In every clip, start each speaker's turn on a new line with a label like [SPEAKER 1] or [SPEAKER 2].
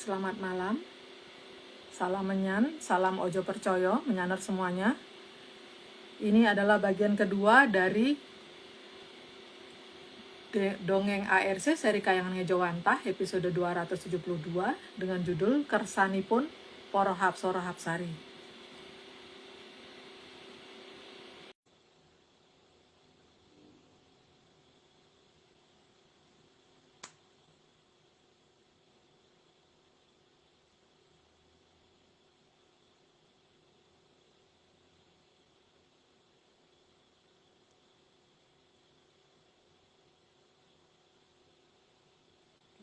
[SPEAKER 1] Selamat malam, salam menyan, salam ojo percoyo, menyaner semuanya. Ini adalah bagian kedua dari Dongeng ARC seri Kayangan Ngejowantah episode 272 dengan judul Kersanipun Para Hapsara Hapsari.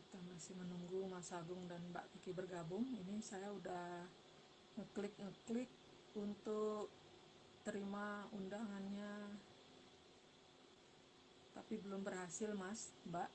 [SPEAKER 1] Kita masih menunggu Mas Agung dan Mbak Kiki bergabung. Ini saya udah ngeklik untuk terima undangannya, tapi belum berhasil Mas, Mbak.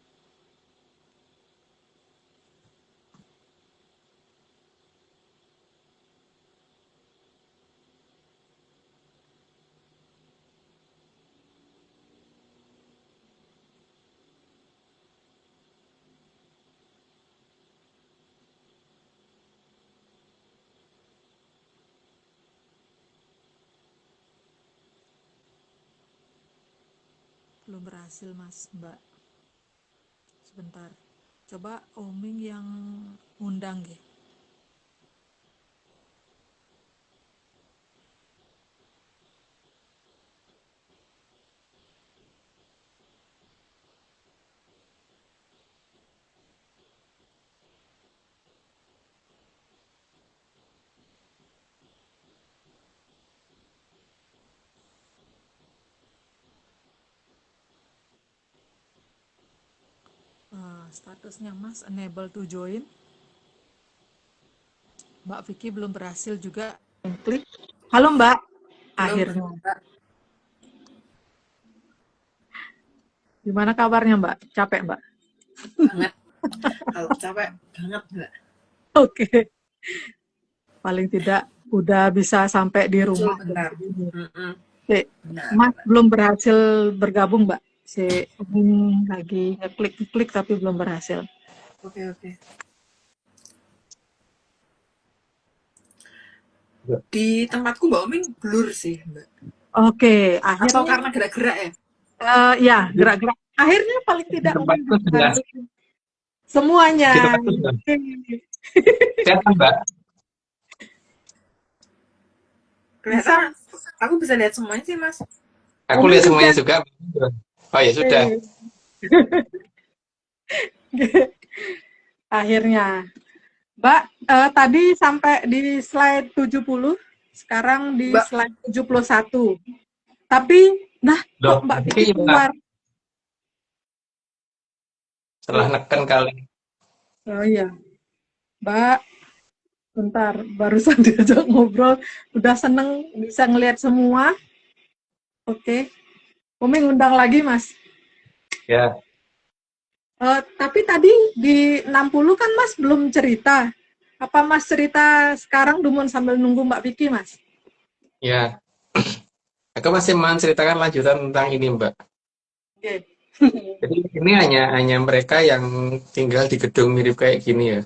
[SPEAKER 1] Belum berhasil Mas, Mbak. Sebentar. Coba Oming yang undang ya. Statusnya Mas enable to join. Mbak Vicky belum berhasil juga klik. Halo Mbak, akhirnya. Gimana kabarnya Mbak? Capek Mbak?
[SPEAKER 2] Banget. Kalau capek banget Mbak.
[SPEAKER 1] Oke. Paling tidak udah bisa sampai di rumah.
[SPEAKER 2] Benar.
[SPEAKER 1] Mas belum berhasil bergabung Mbak. Si Oming lagi ngeklik tapi belum berhasil.
[SPEAKER 2] Oke. Di tempatku Mbak Oming blur sih Mbak.
[SPEAKER 1] Oke, akhirnya.
[SPEAKER 2] Atau karena gerak-gerak ya?
[SPEAKER 1] Ya, gerak-gerak. Akhirnya paling tidak semuanya.
[SPEAKER 3] Kelihatan Mbak?
[SPEAKER 2] Kelihatan. Aku bisa lihat semuanya sih Mas.
[SPEAKER 3] Aku lihat semuanya juga. Oh ya sudah.
[SPEAKER 1] Akhirnya. Mbak, tadi sampai di slide 70, sekarang di
[SPEAKER 2] Mbak.
[SPEAKER 1] slide 71. Tapi, kok Mbak Vicky keluar?
[SPEAKER 3] Setelah neken kali.
[SPEAKER 1] Oh iya. Mbak, bentar, barusan diajak ngobrol, udah seneng bisa ngelihat semua. Oke. Oming undang lagi, Mas.
[SPEAKER 3] Ya.
[SPEAKER 1] Tapi tadi di 60 kan Mas belum cerita. Apa Mas cerita sekarang dumun sambil nunggu Mbak Vicky, Mas?
[SPEAKER 3] Ya. Aku masih menceritakan lanjutan tentang ini, Mbak.
[SPEAKER 1] Oke.
[SPEAKER 3] Jadi ini hanya mereka yang tinggal di gedung mirip kayak gini ya.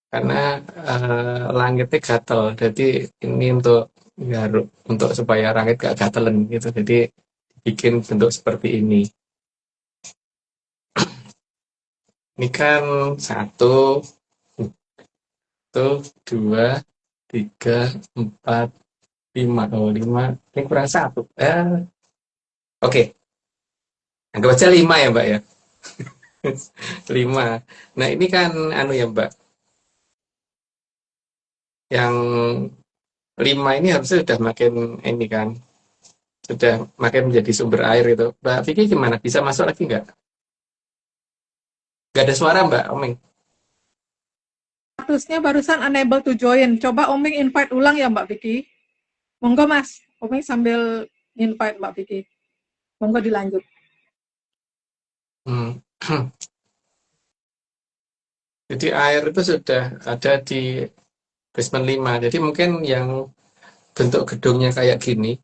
[SPEAKER 3] Karena langitnya gatel. Jadi ini untuk supaya langit gak gatelan gitu. Jadi bikin bentuk seperti ini. Ini kan 1, 2, 3, 4, 5. Oh, 5. Ini kurang 1. Oke. Anggap aja 5 ya, Mbak ya. 5. Nah, ini kan ya, Mbak. Yang 5 ini harusnya sudah makin ini kan. Sudah makin menjadi sumber air itu. Mbak Vicky gimana? Bisa masuk lagi nggak? Nggak ada suara, Mbak Oming.
[SPEAKER 1] Statusnya barusan unable to join. Coba Oming invite ulang ya Mbak Vicky. Monggo Mas, Oming sambil invite Mbak Vicky. Monggo dilanjut.
[SPEAKER 3] Jadi air itu sudah ada di basement 5. Jadi mungkin yang bentuk gedungnya kayak gini,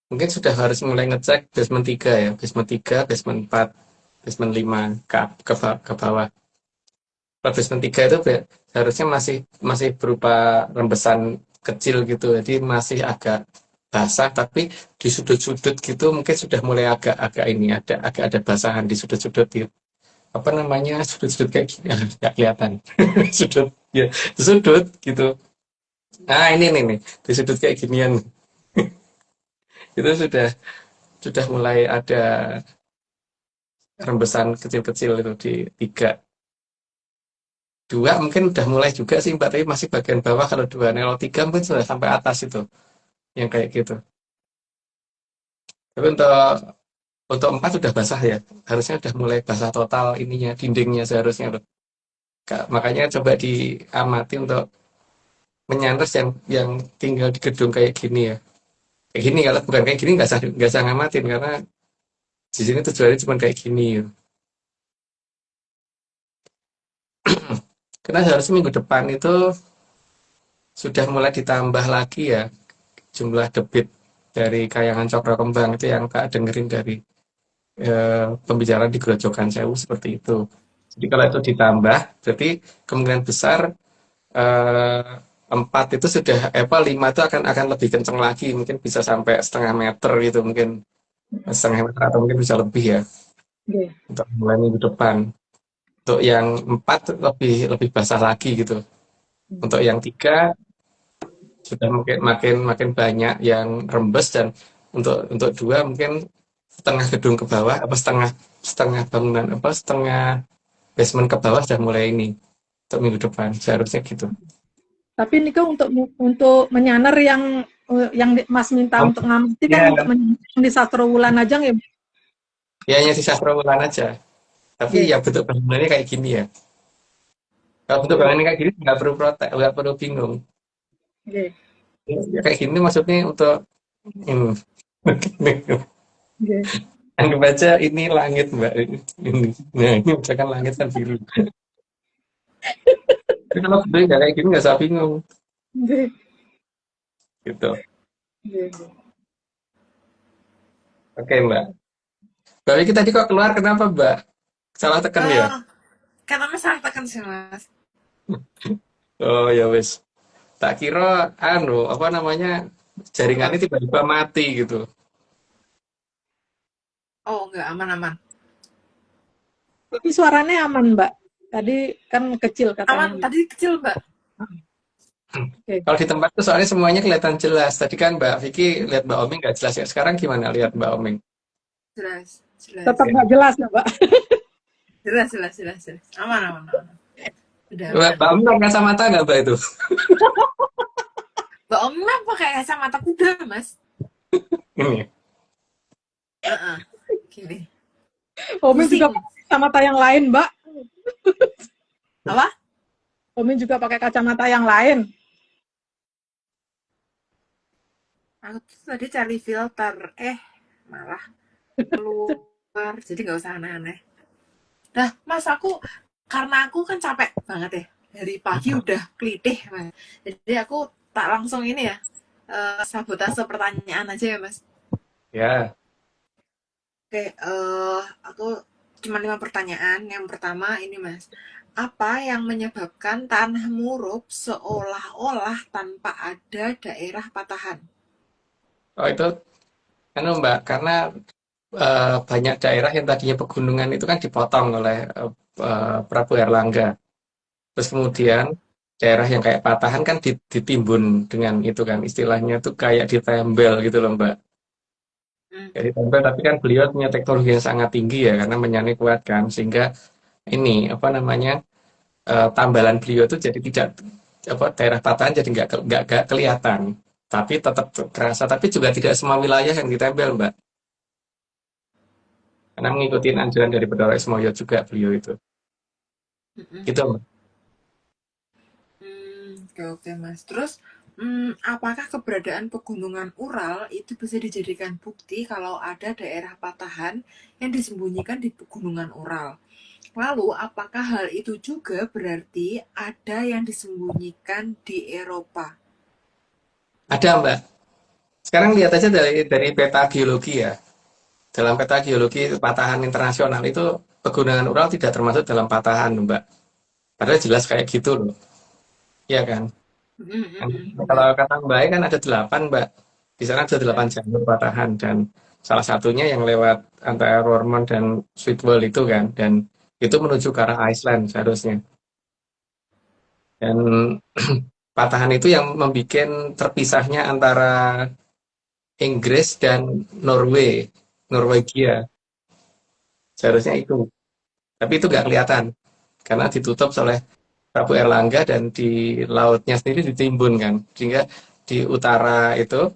[SPEAKER 3] mungkin sudah harus mulai ngecek basement 3 ya. Basement 3, basement 4, basement 5 ke bawah. Kalau basement 3 itu seharusnya masih masih berupa rembesan kecil gitu. Jadi masih agak basah, tapi di sudut-sudut gitu mungkin sudah mulai agak ini agak ada basahan di sudut-sudut gitu. Apa namanya? Sudut-sudut kayak gini. Nggak kelihatan. Sudut ya, di sudut gitu. Nah, ini nih di sudut kayak ginian. Itu sudah mulai ada rembesan kecil-kecil itu di 3. 2 mungkin udah mulai juga sih Mbak, tapi masih bagian bawah kalau 2. Nah, kalau 3 mungkin sudah sampai atas itu, yang kayak gitu. Tapi untuk 4 sudah basah ya, harusnya udah mulai basah total ininya, dindingnya seharusnya loh. Makanya coba diamati untuk menyanders yang tinggal di gedung kayak gini ya. Kayak gini, kalau bukan kayak gini nggak usah ngamatin, karena di sini tujuannya cuma kayak gini ya. Karena seharusnya minggu depan itu sudah mulai ditambah lagi ya jumlah debit dari Kayangan Cokro Kembang itu yang tak dengerin dari pembicaraan di Grojogan Sewu seperti itu. Jadi kalau itu ditambah, berarti kemungkinan besar eh, 4 itu sudah, apa 5 itu akan lebih kenceng lagi, mungkin bisa sampai setengah meter gitu, mungkin setengah meter atau mungkin bisa lebih ya
[SPEAKER 1] Oke.
[SPEAKER 3] untuk mulai minggu depan. Untuk yang 4 lebih lebih basah lagi gitu. Untuk yang 3 sudah mungkin makin makin banyak yang rembes, dan untuk 2 mungkin setengah gedung ke bawah, apa setengah setengah bangunan, apa setengah basement ke bawah sudah mulai ini untuk minggu depan seharusnya gitu.
[SPEAKER 1] Tapi ini kan untuk menyaner yang Mas minta untuk ngamati kan
[SPEAKER 3] Ya,
[SPEAKER 1] untuk menyaner di Sastro Wulan aja ya.
[SPEAKER 3] ya hanya di sastra Wulan aja. Tapi
[SPEAKER 1] Oke.
[SPEAKER 3] ya bentuk bangunannya kayak gini ya. Kalau bentuk
[SPEAKER 1] Oke.
[SPEAKER 3] bangunannya kayak gini nggak perlu protes, nggak perlu bingung.
[SPEAKER 1] Oke.
[SPEAKER 3] Ya, kayak gini maksudnya untuk ini.
[SPEAKER 1] Oke.
[SPEAKER 3] Anggap aja ini langit Mbak. Ini. Nah, ini misalkan langit kan biru. Tapi kalau bentuknya nggak kayak gini nggak usah bingung
[SPEAKER 1] Oke.
[SPEAKER 3] gitu.
[SPEAKER 1] Oke.
[SPEAKER 3] Oke Mbak. Mbak Vicky tadi kok keluar, kenapa Mbak? Salah tekan ya?
[SPEAKER 2] Eh, karena masalah tekan sih mas.
[SPEAKER 3] Oh ya wes. Tak kira anu apa namanya,
[SPEAKER 2] Apa?
[SPEAKER 3] jaringannya tiba-tiba mati gitu.
[SPEAKER 2] Oh enggak, aman-aman.
[SPEAKER 1] Tapi suaranya aman, Mbak. Tadi kan kecil
[SPEAKER 2] Aman,
[SPEAKER 1] katanya.
[SPEAKER 2] tadi kecil mbak.
[SPEAKER 1] Oke.
[SPEAKER 3] Kalau di tempat tuh soalnya semuanya kelihatan jelas. Tadi kan Mbak Vicky lihat Mbak Oming nggak jelas ya. Sekarang gimana lihat Mbak Oming?
[SPEAKER 2] Jelas, jelas.
[SPEAKER 1] Tetap
[SPEAKER 3] Ya.
[SPEAKER 1] nggak jelas ya, Mbak.
[SPEAKER 2] Jelas, jelas, jelas, jelas. Aman, aman, aman. Udah
[SPEAKER 3] Mbak
[SPEAKER 2] aman.
[SPEAKER 3] Oming pakai kacamata nggak Mbak itu?
[SPEAKER 2] Mbak Om mah pakai kacamata kuda, Mas.
[SPEAKER 3] Ini.
[SPEAKER 2] Heeh. Gini.
[SPEAKER 1] Omin juga
[SPEAKER 2] Pusing.
[SPEAKER 1] pakai kacamata yang lain, Mbak.
[SPEAKER 2] Apa?
[SPEAKER 1] Omin juga pakai kacamata yang lain.
[SPEAKER 2] Aku tuh tadi cari filter. Malah keluar. Jadi nggak usah aneh-aneh. Nah, Mas, karena aku kan capek banget ya. Dari pagi udah kelitih, Mas. Jadi aku tak langsung ini ya. Sabotase pertanyaan aja ya, Mas.
[SPEAKER 3] Ya.
[SPEAKER 2] Oke, aku cuma 5 pertanyaan. Yang pertama ini, Mas. Apa yang menyebabkan tanah muruk seolah-olah tanpa ada daerah patahan?
[SPEAKER 3] Oh itu kan Mbak, karena banyak daerah yang tadinya pegunungan itu kan dipotong oleh Prabu Erlangga. Terus kemudian daerah yang kayak patahan kan ditimbun dengan itu kan, istilahnya tuh kayak ditempel gitu loh Mbak.
[SPEAKER 2] Hmm.
[SPEAKER 3] Kayak ditempel, tapi kan beliau punya teknologi yang sangat tinggi ya, karena menyani kuat kan, sehingga ini apa namanya, tambalan beliau tuh jadi tidak, apa, daerah patahan jadi nggak kelihatan, tapi tetap terasa, tapi juga tidak semua wilayah yang ditempel Mbak, karena mengikuti anjuran dari Bedorok Ismoyo juga beliau itu.
[SPEAKER 2] Mm-mm.
[SPEAKER 3] Gitu Mbak.
[SPEAKER 2] Oke, oke, Mas. Terus, apakah keberadaan pegunungan Ural itu bisa dijadikan bukti kalau ada daerah patahan yang disembunyikan di pegunungan Ural? Lalu, apakah hal itu juga berarti ada yang disembunyikan di Eropa?
[SPEAKER 3] Ada Mbak. Sekarang lihat aja dari peta geologi ya. Dalam peta geologi patahan internasional itu pegunungan Ural tidak termasuk dalam patahan, Mbak. Padahal jelas kayak gitu loh, ya kan? Kalau
[SPEAKER 2] Benar.
[SPEAKER 3] kata Mbak E kan ada 8, Mbak. Di sana ada
[SPEAKER 2] Ya.
[SPEAKER 3] 8 jalur patahan dan salah satunya yang lewat antara Roermond dan Sweetwell itu kan, dan itu menuju ke arah Iceland seharusnya. Dan patahan itu yang membuat terpisahnya antara Inggris dan Norwegia seharusnya itu. Tapi itu nggak kelihatan karena ditutup oleh Prabu Erlangga dan di lautnya sendiri ditimbun kan, sehingga di utara itu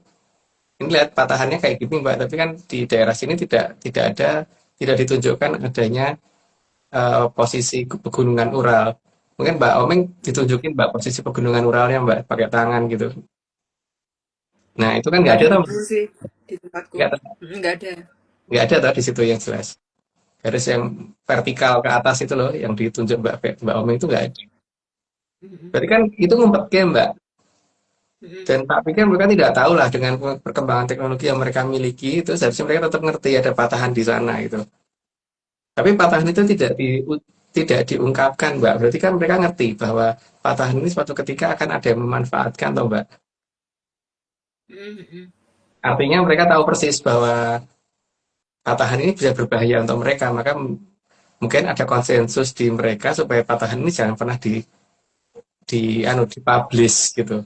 [SPEAKER 3] ini lihat patahannya kayak gini Mbak, tapi kan di daerah sini tidak ada, tidak ditunjukkan adanya posisi pegunungan Ural. Mungkin Mbak Omeng ditunjukin Mbak posisi pegunungan Uralnya Mbak pakai tangan gitu. Nah itu kan nggak
[SPEAKER 2] Nggak
[SPEAKER 3] ada tuh,
[SPEAKER 2] ketemu sih di tempatku.
[SPEAKER 3] nggak
[SPEAKER 2] Nggak ada.
[SPEAKER 3] nggak ada tuh di situ yang jelas. Garis yang vertikal ke atas itu loh yang ditunjuk Mbak Omeng itu nggak ada.
[SPEAKER 2] Mm-mm.
[SPEAKER 3] Berarti kan itu ngumpet game Mbak.
[SPEAKER 2] Mm-mm.
[SPEAKER 3] Dan tak pikir mereka tidak tahu lah dengan perkembangan teknologi yang mereka miliki itu seharusnya mereka tetap ngerti ada patahan di sana gitu. Tapi patahan itu tidak diungkapkan, Mbak. Berarti kan mereka ngerti bahwa patahan ini suatu ketika akan ada yang memanfaatkan, toh, Mbak.
[SPEAKER 2] Mm-mm.
[SPEAKER 3] Artinya mereka tahu persis bahwa patahan ini bisa berbahaya untuk mereka, maka mungkin ada konsensus di mereka supaya patahan ini jangan pernah dipublish gitu.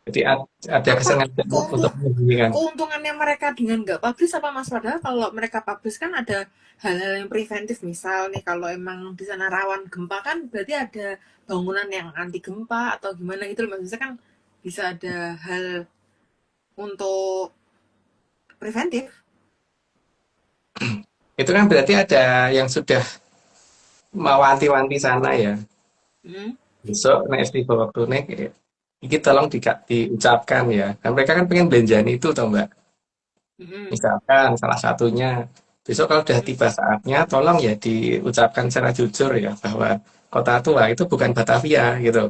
[SPEAKER 3] Jadi ada
[SPEAKER 2] Apa
[SPEAKER 3] kesengajaan untuk
[SPEAKER 2] keuntung-
[SPEAKER 3] menyembunyikan.
[SPEAKER 2] keuntungannya mereka dengan nggak publish apa Mas? Padahal kalau mereka publish kan ada hal-hal yang preventif. Misal nih kalau emang di sana rawan gempa kan berarti ada bangunan yang anti gempa atau gimana gitu loh. Maksudnya kan bisa ada hal untuk preventif.
[SPEAKER 3] Itu kan berarti ada yang sudah mewanti-wanti sana ya.
[SPEAKER 2] Hmm.
[SPEAKER 3] Besok nek tiba waktu nek iki tolong diucapkan ya. Dan mereka kan pengen belanjaan itu toh Mbak.
[SPEAKER 2] Hmm.
[SPEAKER 3] Misalkan salah satunya besok kalau udah tiba saatnya tolong ya diucapkan secara jujur ya bahwa kota tua itu bukan Batavia gitu.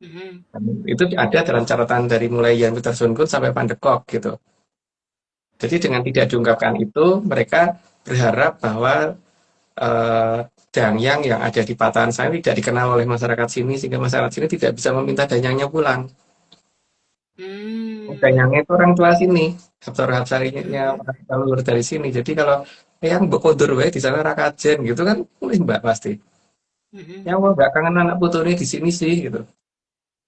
[SPEAKER 2] Hmm.
[SPEAKER 3] Dan itu ada dalam catatan dari mulai Jan Pieterszoon sampai Van de Kolk gitu. Jadi dengan tidak diungkapkan itu mereka berharap bahwa eh, Dangyang yang ada di patahan saya tidak dikenal oleh masyarakat sini sehingga masyarakat sini tidak bisa meminta Danyangnya pulang.
[SPEAKER 2] Hmm.
[SPEAKER 3] Danyangnya itu orang tua sini, Hapsarinya
[SPEAKER 2] Hmm.
[SPEAKER 3] orang leluhur dari sini. Jadi kalau yang bekodur wae di sana rakajen gitu kan, mulai mbak pasti.
[SPEAKER 2] Hmm.
[SPEAKER 3] Yang mau gak kangen anak putune di sini sih gitu.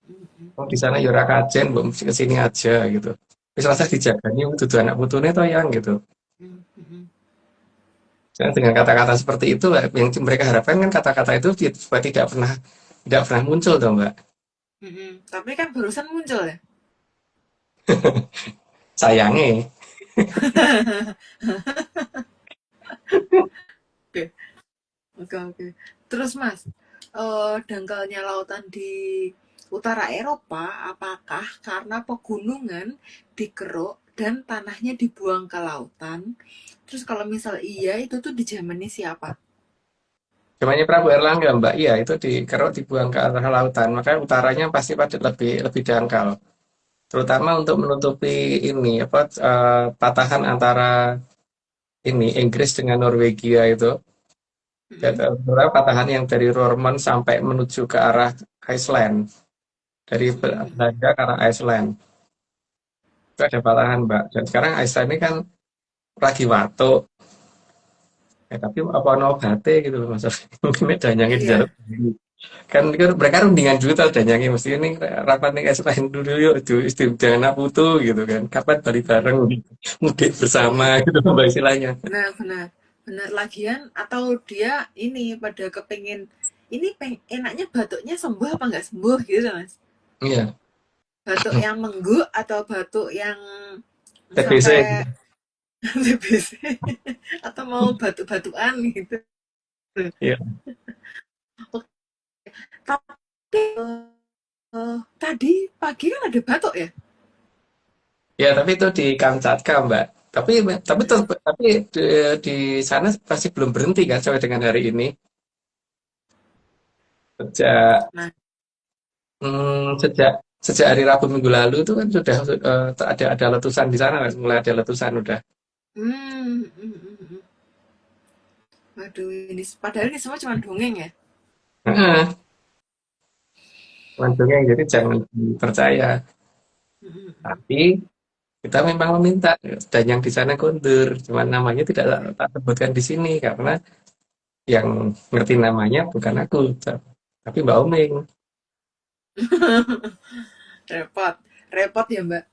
[SPEAKER 2] Hmm.
[SPEAKER 3] Oh di sana ya rakajen, mbok mesti ke sini aja gitu. Wis rasa dijagani dudu anak putune to yang gitu.
[SPEAKER 2] Hmm. Hmm.
[SPEAKER 3] Dan dengan kata-kata seperti itu yang mereka harapkan kan kata-kata itu supaya tidak pernah muncul dong mbak.
[SPEAKER 2] Hmm. Tapi kan barusan muncul ya.
[SPEAKER 3] Sayangnya.
[SPEAKER 2] Oke, oke, oke. Terus Mas, dangkalnya lautan di utara Eropa, apakah karena pegunungan dikeruk dan tanahnya dibuang ke lautan? Terus kalau misal iya, itu tuh di zamannya siapa?
[SPEAKER 3] Zamannya Prabu Erlangga mbak, iya itu dikeruk dibuang ke arah lautan, makanya utaranya pasti pada lebih lebih dangkal. Terutama untuk menutupi ini apa patahan antara ini Inggris dengan Norwegia itu.
[SPEAKER 2] Mm-mm.
[SPEAKER 3] Beberapa patahan yang dari Roermond sampai menuju ke arah Iceland, dari
[SPEAKER 2] Mm-mm.
[SPEAKER 3] Belanda ke arah Iceland. Itu ada patahan, Mbak. Dan sekarang Iceland ini kan lagi watuk. Tapi apa no bate gitu loh, Mas. Mungkin danyangnya di dalam.
[SPEAKER 2] Iya.
[SPEAKER 3] Kan mereka rundingan juga danyangnya. Mesti ini rapat nih Iceland dulu yuk. Itu jangan putu gitu kan. Kapan balik bareng
[SPEAKER 2] Mm-mm.
[SPEAKER 3] gitu. Mudik bersama
[SPEAKER 2] Iya.
[SPEAKER 3] gitu Mbak istilahnya.
[SPEAKER 2] Benar, benar. Benar lagian atau dia ini pada kepengen ini enaknya batuknya sembuh apa nggak sembuh gitu Mas?
[SPEAKER 3] Iya,
[SPEAKER 2] Batuk yang menggu atau batuk yang
[SPEAKER 3] TBC.
[SPEAKER 2] sampai TBC atau mau batuk-batukan gitu.
[SPEAKER 3] Iya.
[SPEAKER 2] Tapi tadi pagi kan ada batuk ya?
[SPEAKER 3] Ya, tapi itu di Kamchatka, Mbak. Tapi di sana pasti belum berhenti kan sampai dengan hari ini. Sejak
[SPEAKER 2] Nah,
[SPEAKER 3] sejak sejak hari Rabu minggu lalu itu kan sudah ada letusan di sana kan, mulai ada letusan udah.
[SPEAKER 2] hmm, hmm, hmm, hmm. Waduh, ini padahal ini semua cuma dongeng ya.
[SPEAKER 3] Heeh, dongeng, jadi jangan percaya.
[SPEAKER 2] Mm-mm.
[SPEAKER 3] Tapi kita memang meminta dan yang di sana kondur, cuman namanya tidak tak sebutkan di sini karena yang ngerti namanya bukan aku, tapi Mbak Omeng.
[SPEAKER 2] Repot, repot ya Mbak.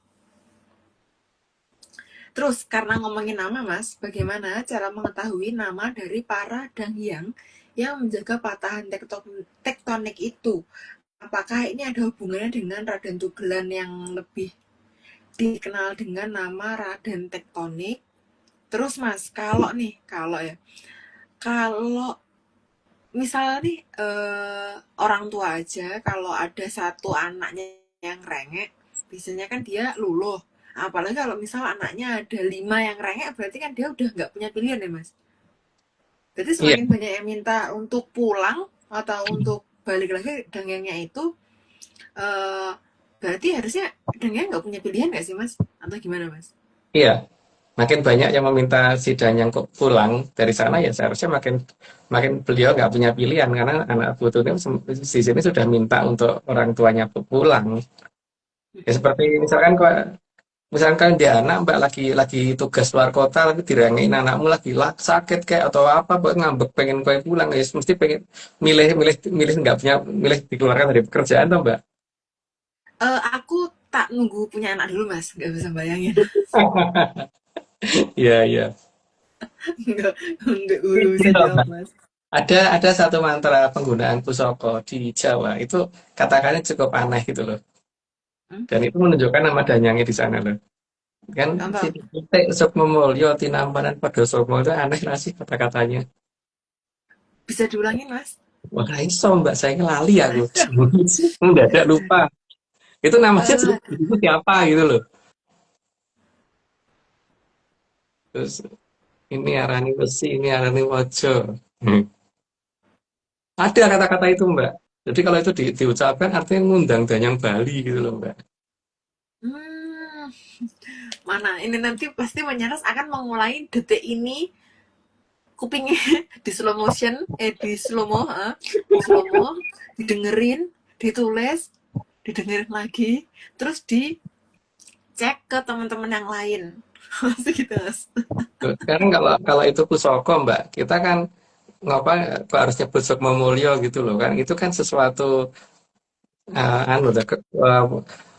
[SPEAKER 2] Terus karena ngomongin nama Mas, bagaimana cara mengetahui nama dari para danghyang yang menjaga patahan tektonik itu? Apakah ini ada hubungannya dengan Raden Tugelan yang lebih dikenal dengan nama Raden Tektonik? Terus Mas, kalau ya, kalau misalnya nih orang tua aja kalau ada satu anaknya yang rengek, biasanya kan dia luluh. Apalagi kalau misal anaknya ada 5 yang rengek, berarti kan dia udah nggak punya pilihan ya Mas. Berarti
[SPEAKER 3] Iya,
[SPEAKER 2] semakin banyak yang minta untuk pulang atau untuk balik lagi dangengnya itu, eh berarti harusnya dangeng nggak punya pilihan nggak sih Mas? Atau gimana Mas?
[SPEAKER 3] iya. Makin banyak yang meminta si Danyang kok pulang dari sana ya seharusnya makin makin beliau nggak punya pilihan karena anak putunya di sini sudah minta untuk orang tuanya pulang. Ya seperti misalkan dia anak mbak lagi tugas luar kota lagi dirangain anakmu lagi sakit kayak atau apa buat ngambek pengen kue pulang ya mesti pengen milih milih milih nggak punya milih dikeluarkan dari pekerjaan tuh mbak.
[SPEAKER 2] Aku tak nunggu punya anak dulu Mas, nggak bisa bayangin.
[SPEAKER 3] Iya iya.
[SPEAKER 2] Nggak
[SPEAKER 3] Gini
[SPEAKER 2] bisa
[SPEAKER 3] loh,
[SPEAKER 2] jawab
[SPEAKER 3] Mbak.
[SPEAKER 2] Mas.
[SPEAKER 3] Ada satu mantra penggunaan pusoko di Jawa itu katakannya cukup aneh gitu loh.
[SPEAKER 2] Hmm?
[SPEAKER 3] Dan itu menunjukkan nama danyangnya di sana loh. Kan si
[SPEAKER 2] Contoh,
[SPEAKER 3] titik Sukmamulyo Tinambaran Padosongo itu aneh lah sih kata-katanya.
[SPEAKER 2] bisa diulangin Mas?
[SPEAKER 3] Wah, nggak iso mbak, saya lali aku.
[SPEAKER 2] Aduh,
[SPEAKER 3] Mendadak lupa. Itu namanya
[SPEAKER 2] eh,
[SPEAKER 3] itu siapa gitu loh. Terus ini Arani Besi, ini Arani Wojo. Hmm. Ada kata-kata itu mbak. Jadi kalau itu diucapkan artinya ngundang danyang Bali gitu loh mbak.
[SPEAKER 2] hmm, mana ini nanti pasti menyaras akan mengulangi detik ini kupingnya di slow motion, di slow mo, didengerin, ditulis, didengerin lagi, terus dicek ke teman-teman yang lain. Masih gitu Mas.
[SPEAKER 3] Tuh, sekarang kalau kalau itu pusoko mbak, kita kan ngapa kok harus nyebut Sukmamulyo gitu loh kan? Itu kan sesuatu anu,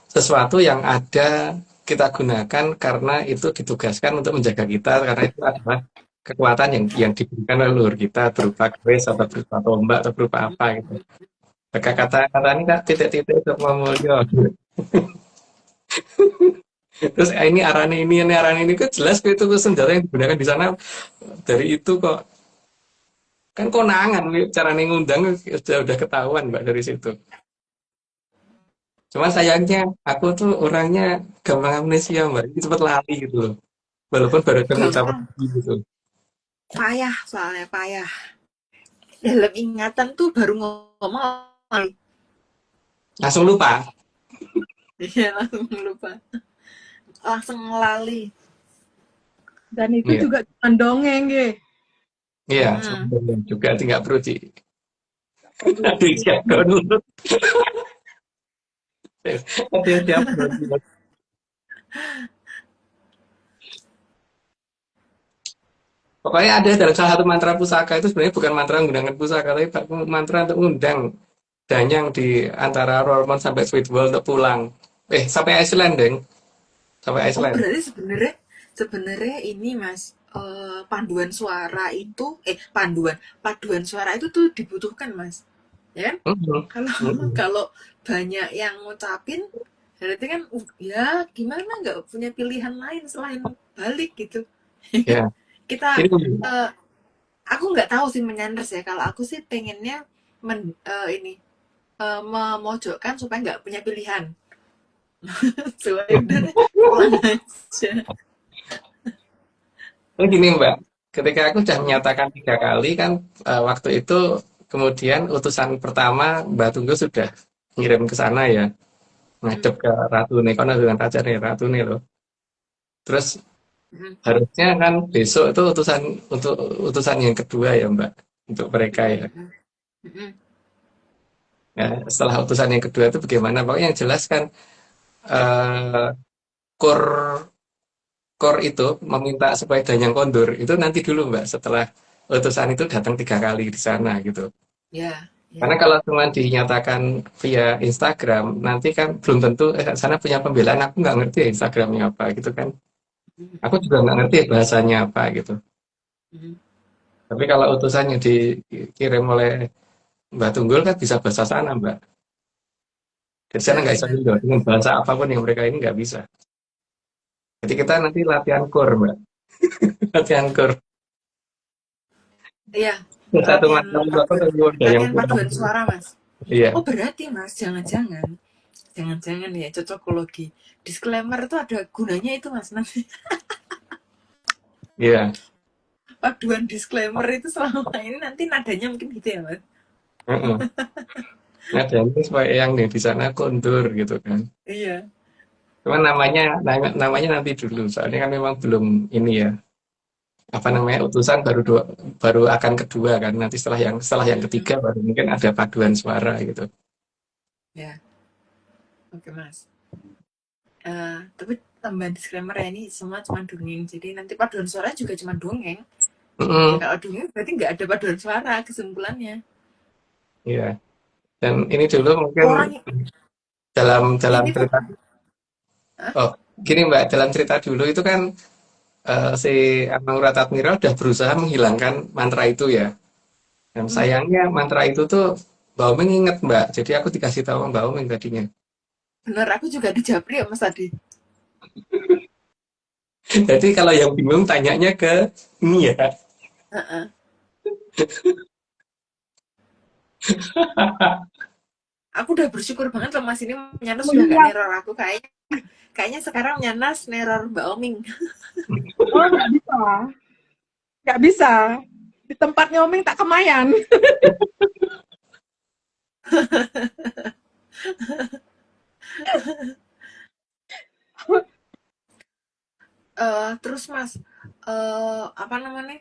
[SPEAKER 3] sesuatu yang ada kita gunakan karena itu ditugaskan untuk menjaga kita karena itu adalah kekuatan yang diberikan oleh leluhur kita berupa keris atau berupa tombak atau berupa apa gitu. Maka kata-kata ini kak titik-titik Sukmamulyo. Terus ini arane ini kok jelas kok itu senjata yang digunakan di sana dari itu kok. Kan konangan cara ngundang udah ketahuan mbak dari situ. Cuma sayangnya aku tuh orangnya gampang amnesia mbak, jadi cepet lali gitu loh. Walaupun baru dengar ucapan
[SPEAKER 2] Gampang,
[SPEAKER 3] gitu.
[SPEAKER 2] payah soalnya payah. Dalam ingatan tuh baru ngomong lagi.
[SPEAKER 3] Langsung lupa.
[SPEAKER 2] Iya langsung lupa, langsung lali.
[SPEAKER 1] Dan itu
[SPEAKER 3] Iya,
[SPEAKER 1] juga cuma dongeng ya.
[SPEAKER 3] iya,
[SPEAKER 2] Mm-mm.
[SPEAKER 3] sebenarnya juga nggak perlu di
[SPEAKER 1] Perlu
[SPEAKER 3] aduh siapa
[SPEAKER 1] di
[SPEAKER 3] dulu. Aduh siapa dulu. Pokoknya ada dalam salah satu mantra pusaka itu sebenarnya bukan mantra menggunakan pusaka, tapi mantra untuk undang Danyang di antara Rormon sampai Sweetwell untuk pulang. Sampai Iceland, Deng. Sampai
[SPEAKER 2] Oh
[SPEAKER 3] Iceland.
[SPEAKER 2] berarti sebenarnya sebenarnya ini Mas, panduan suara itu paduan suara itu tuh dibutuhkan Mas, ya kan?
[SPEAKER 3] Mhm,
[SPEAKER 2] Kalau
[SPEAKER 3] mhm.
[SPEAKER 2] kalau banyak yang ngucapin, berarti kan ya gimana nggak punya pilihan lain selain balik gitu.
[SPEAKER 3] Ya,
[SPEAKER 2] Kita
[SPEAKER 3] ini
[SPEAKER 2] eh, aku nggak tahu sih menyanders ya. Kalau aku sih pengennya ini memojokkan supaya nggak punya pilihan. Supaya udah deh, pulang aja.
[SPEAKER 3] ini gini Mbak, ketika aku sudah menyatakan 3 kali kan waktu itu kemudian utusan pertama Mbak Tunggu sudah ngirim ke sana ya, ngadep ke Ratu Neko dengan Raja nih Ratu nih loh. Terus
[SPEAKER 2] Mm-mm.
[SPEAKER 3] Harusnya kan besok itu utusan yang kedua ya Mbak untuk mereka ya.
[SPEAKER 2] Mm-mm. Mm-mm.
[SPEAKER 3] Nah, setelah utusan yang kedua itu bagaimana? Pokoknya yang jelas kan eh, core core itu meminta supaya Danyang kondur itu nanti dulu Mbak setelah utusan itu datang 3 kali di sana gitu.
[SPEAKER 2] Ya,
[SPEAKER 3] Karena
[SPEAKER 2] ya.
[SPEAKER 3] kalau cuma dinyatakan via Instagram, nanti kan belum tentu sana punya pembelaan aku nggak ngerti ya Instagramnya apa gitu kan. Aku
[SPEAKER 2] Mm-mm.
[SPEAKER 3] juga nggak ngerti ya bahasanya apa gitu.
[SPEAKER 2] Mm-mm.
[SPEAKER 3] Tapi kalau utusan yang dikirim oleh Mbak Tunggul kan bisa bahasa sana Mbak. Jadi sana
[SPEAKER 2] Ya,
[SPEAKER 3] nggak bisa
[SPEAKER 2] benar,
[SPEAKER 3] Indo
[SPEAKER 2] Mas.
[SPEAKER 3] dengan bahasa apapun yang mereka ini nggak bisa. Jadi kita nanti latihan core Mbak, latihan core.
[SPEAKER 2] Iya,
[SPEAKER 3] Satu
[SPEAKER 2] latihan
[SPEAKER 3] macam itu apa
[SPEAKER 2] paduan,
[SPEAKER 3] tuh yang
[SPEAKER 2] latihan
[SPEAKER 3] kurang.
[SPEAKER 2] paduan suara, Mas.
[SPEAKER 3] Iya,
[SPEAKER 2] Oh, berarti, Mas, jangan-jangan ya cocokologi. Disclaimer itu ada gunanya itu, Mas. Nanti
[SPEAKER 3] iya.
[SPEAKER 2] paduan disclaimer itu selama ini nanti nadanya mungkin gitu ya, Mas.
[SPEAKER 3] Heeh. Nah, dan itu supaya yang di sana kondur gitu kan.
[SPEAKER 2] Iya.
[SPEAKER 3] Cuman namanya nanti dulu. Soalnya kan memang belum ini ya. Apa namanya utusan baru akan kedua kan. Nanti setelah yang
[SPEAKER 2] Mm-mm.
[SPEAKER 3] ketiga baru mungkin ada paduan suara gitu.
[SPEAKER 2] Ya, oke, Mas. Tapi tambahan disclaimer ya, ini semua cuma dongeng. Jadi nanti paduan suara juga cuma dongeng. Ya
[SPEAKER 3] Mm-mm,
[SPEAKER 2] kalau dongeng berarti nggak ada paduan suara kesimpulannya.
[SPEAKER 3] iya. Dan ini dulu mungkin
[SPEAKER 2] Orang
[SPEAKER 3] dalam dalam
[SPEAKER 2] ini tuh,
[SPEAKER 3] cerita.
[SPEAKER 2] hah?
[SPEAKER 3] Oh, gini Mbak, dalam cerita dulu itu kan si Amangratatmira udah berusaha menghilangkan mantra itu ya. Dan
[SPEAKER 2] Mm,
[SPEAKER 3] sayangnya mantra itu tuh Mbak Omeng inget Mbak. Jadi aku dikasih tahu Mbak Omeng tadinya.
[SPEAKER 2] bener, aku juga dijabri ya Mas tadi.
[SPEAKER 3] Jadi kalau yang bingung tanyanya ke ini ya.
[SPEAKER 2] Heeh. Aku udah bersyukur banget loh Mas ini Nyanas
[SPEAKER 1] Oh
[SPEAKER 2] sudah nggak
[SPEAKER 1] iya,
[SPEAKER 2] neror aku, kayaknya kayaknya sekarang Nyanas neror Mbak Oming.
[SPEAKER 1] oh nggak bisa, nggak bisa. Di tempat nyoming tak kemayan.
[SPEAKER 2] Terus Mas, apa namanya?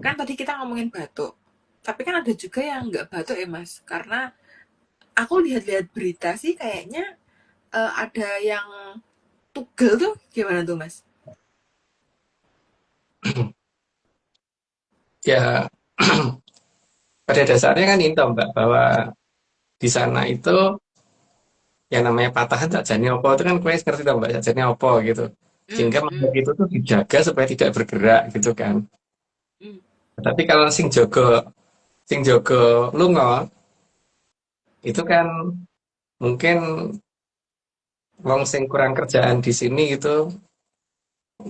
[SPEAKER 2] Kan tadi kita ngomongin batuk. Tapi kan ada juga yang nggak batuk ya Mas, karena aku lihat-lihat berita sih kayaknya ada yang tugel tuh gimana tuh Mas?
[SPEAKER 3] Ya pada dasarnya kan itu Mbak bahwa di sana itu yang namanya patahan sajane opo itu kan kue ngerti dong Mbak sajane opo gitu.
[SPEAKER 2] Hmm,
[SPEAKER 3] Sehingga makhluk
[SPEAKER 2] hmm,
[SPEAKER 3] itu tuh dijaga supaya tidak bergerak gitu kan.
[SPEAKER 2] hmm.
[SPEAKER 3] Tapi kalau sing jogo lunga itu kan mungkin wong sing kurang kerjaan di sini gitu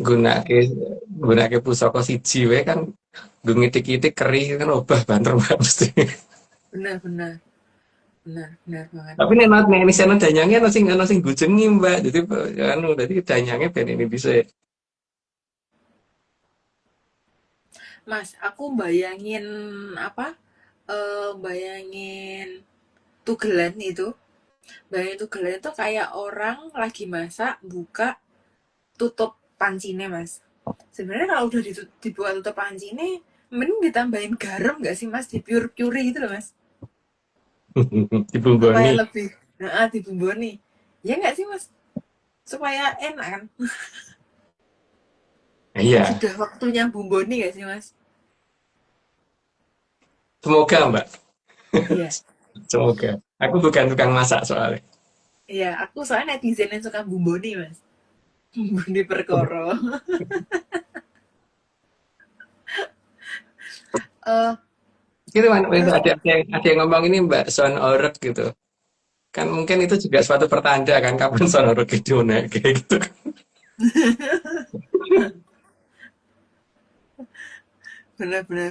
[SPEAKER 3] gunake gunake pusaka siji wae kan nggo ngitik-itik keri kan obah banter Mbak mesti.
[SPEAKER 2] Benar-benar, benar banget.
[SPEAKER 3] Tapi nek ini sana danyangnya ana sing gujengi Mbak. Jadi anu dadi danyangnya ben ini bisa.
[SPEAKER 2] Mas, aku bayangin apa? Bayangin tugelan itu. Bayangin tugelan itu kayak orang lagi masak, buka, tutup pancinya, Mas. Sebenarnya kalau udah dibuat tutup pancinya, mending ditambahin garam nggak sih, Mas? Di pure gitu loh, Mas. Supaya
[SPEAKER 3] Dibumboni.
[SPEAKER 2] lebih, nah, dibumboni. Ya nggak sih, Mas? Supaya enak kan?
[SPEAKER 3] Iya,
[SPEAKER 2] Sudah waktunya bumboni nggak sih, Mas?
[SPEAKER 3] semoga Mbak,
[SPEAKER 2] Iya.
[SPEAKER 3] semoga. Aku bukan tukang masak soalnya.
[SPEAKER 2] Iya, aku soalnya netizen yang suka bumboni, Mas. Bumboni perkoro. Eh,
[SPEAKER 3] Gitu kan, itu
[SPEAKER 2] terus
[SPEAKER 3] ada yang ngomong ini Mbak sound orek gitu. Kan mungkin itu juga suatu pertanda kan kapan sound orek itu naik kayak gitu.